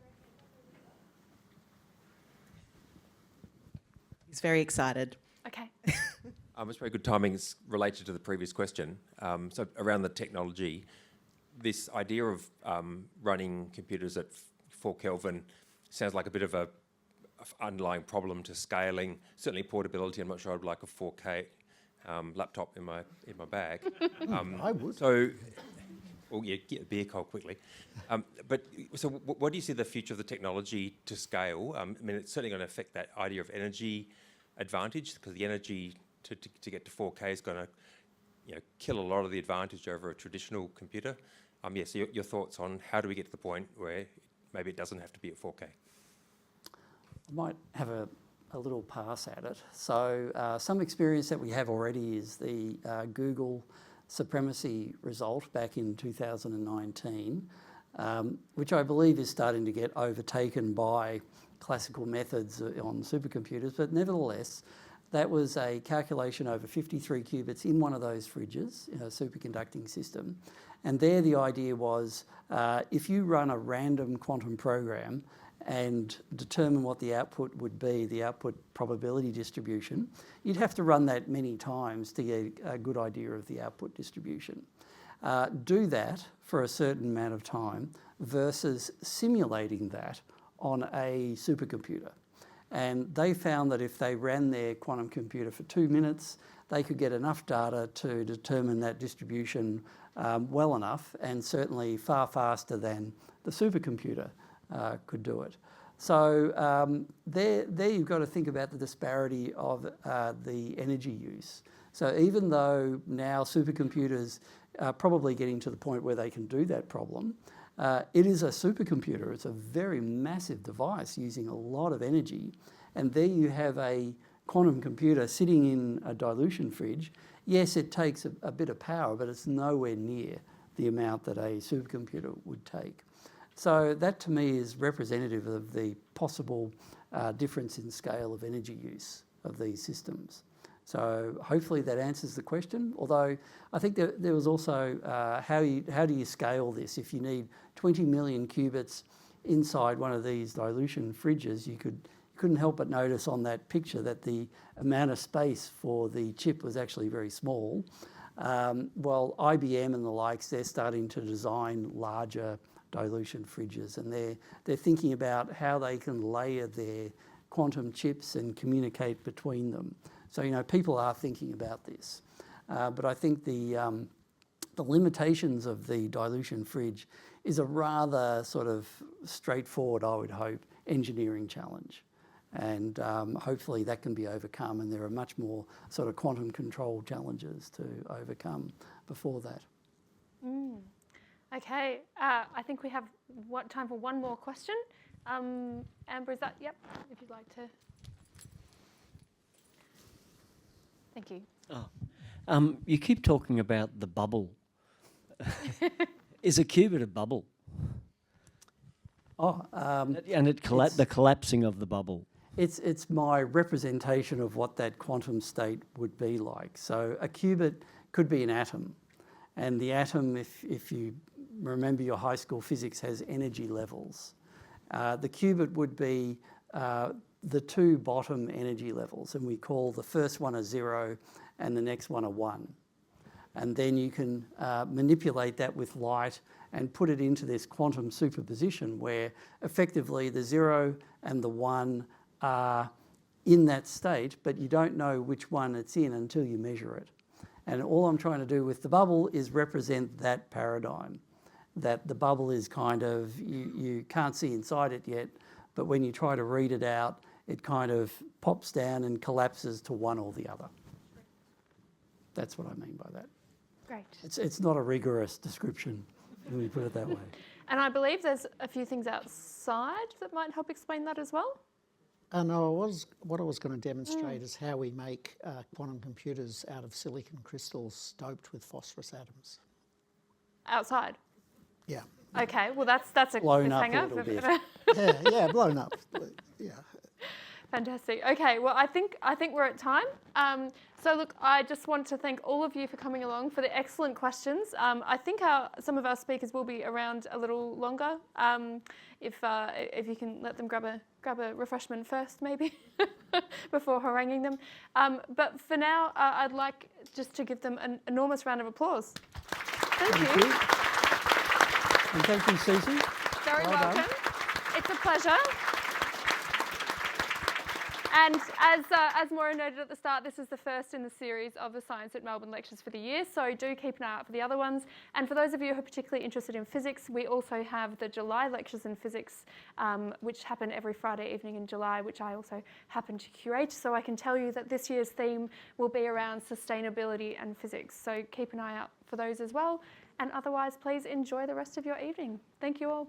He's very excited. Okay. It's very good timing. It's related to the previous question. So around the technology, this idea of running computers at 4 Kelvin sounds like a bit of a underlying problem to scaling. Certainly portability. I'm not sure I'd like a 4K laptop in my bag. I would. So, well, yeah, get a beer cold quickly. But so, what do you see the future of the technology to scale? I mean, it's certainly going to affect that idea of energy advantage, because the energy to get to 4K is going to, kill a lot of the advantage over a traditional computer. So your thoughts on how do we get to the point where maybe it doesn't have to be at 4K? I might have a little pass at it. So some experience that we have already is the Google supremacy result back in 2019, which I believe is starting to get overtaken by classical methods on supercomputers, but nevertheless, that was a calculation over 53 qubits in one of those fridges, in a superconducting system. And there the idea was, if you run a random quantum program and determine what the output would be, the output probability distribution, you'd have to run that many times to get a good idea of the output distribution. Do that for a certain amount of time versus simulating that on a supercomputer. And they found that if they ran their quantum computer for 2 minutes, they could get enough data to determine that distribution well enough, and certainly far faster than the supercomputer could do it. So there you've got to think about the disparity of the energy use. So even though now supercomputers are probably getting to the point where they can do that problem, it is a supercomputer. It's a very massive device using a lot of energy. And there you have a quantum computer sitting in a dilution fridge. Yes, it takes a bit of power, but it's nowhere near the amount that a supercomputer would take. So that to me is representative of the possible difference in scale of energy use of these systems. So hopefully that answers the question, although I think there was also how do you scale this? If you need 20 million qubits inside one of these dilution fridges, you couldn't help but notice on that picture that the amount of space for the chip was actually very small. Well, IBM and the likes, they're starting to design larger dilution fridges, and they're thinking about how they can layer their quantum chips and communicate between them. So, you know, people are thinking about this. But I think the limitations of the dilution fridge is a rather sort of straightforward, I would hope, engineering challenge. And hopefully that can be overcome, and there are much more sort of quantum control challenges to overcome before that. Okay, I think we have time for one more question. Amber, is that? Yep, if you'd like to. Thank you. You keep talking about the bubble. Is a qubit a bubble? And the collapsing of the bubble. It's my representation of what that quantum state would be like. So a qubit could be an atom, and the atom, if you remember your high school physics, has energy levels. The qubit would be the two bottom energy levels, and we call the first one a 0 and the next one a 1. And then you can manipulate that with light and put it into this quantum superposition where effectively the 0 and the 1 are in that state, but you don't know which one it's in until you measure it. And all I'm trying to do with the bubble is represent that paradigm, that the bubble is kind of, you can't see inside it yet, but when you try to read it out, it kind of pops down and collapses to one or the other. That's what I mean by that. Great. It's not a rigorous description, let me put it that way. And I believe there's a few things outside that might help explain that as well. No, what I was going to demonstrate is how we make quantum computers out of silicon crystals doped with phosphorus atoms. Outside? Yeah. Okay, well that's a Blown up a cliffhanger. little bit. yeah, blown up. Yeah. Fantastic. Okay, well, I think we're at time. So look, I just want to thank all of you for coming along, for the excellent questions. I think some of our speakers will be around a little longer. If you can let them grab a refreshment first, maybe, before haranguing them. But for now, I'd like just to give them an enormous round of applause. Thank you. And thank you, Suzie. Very Well welcome. done. It's a pleasure. And as Moira noted at the start, this is the first in the series of the Science at Melbourne lectures for the year, so do keep an eye out for the other ones. And for those of you who are particularly interested in physics, we also have the July lectures in physics, which happen every Friday evening in July, which I also happen to curate. So I can tell you that this year's theme will be around sustainability and physics, so keep an eye out for those as well. And otherwise, please enjoy the rest of your evening. Thank you all.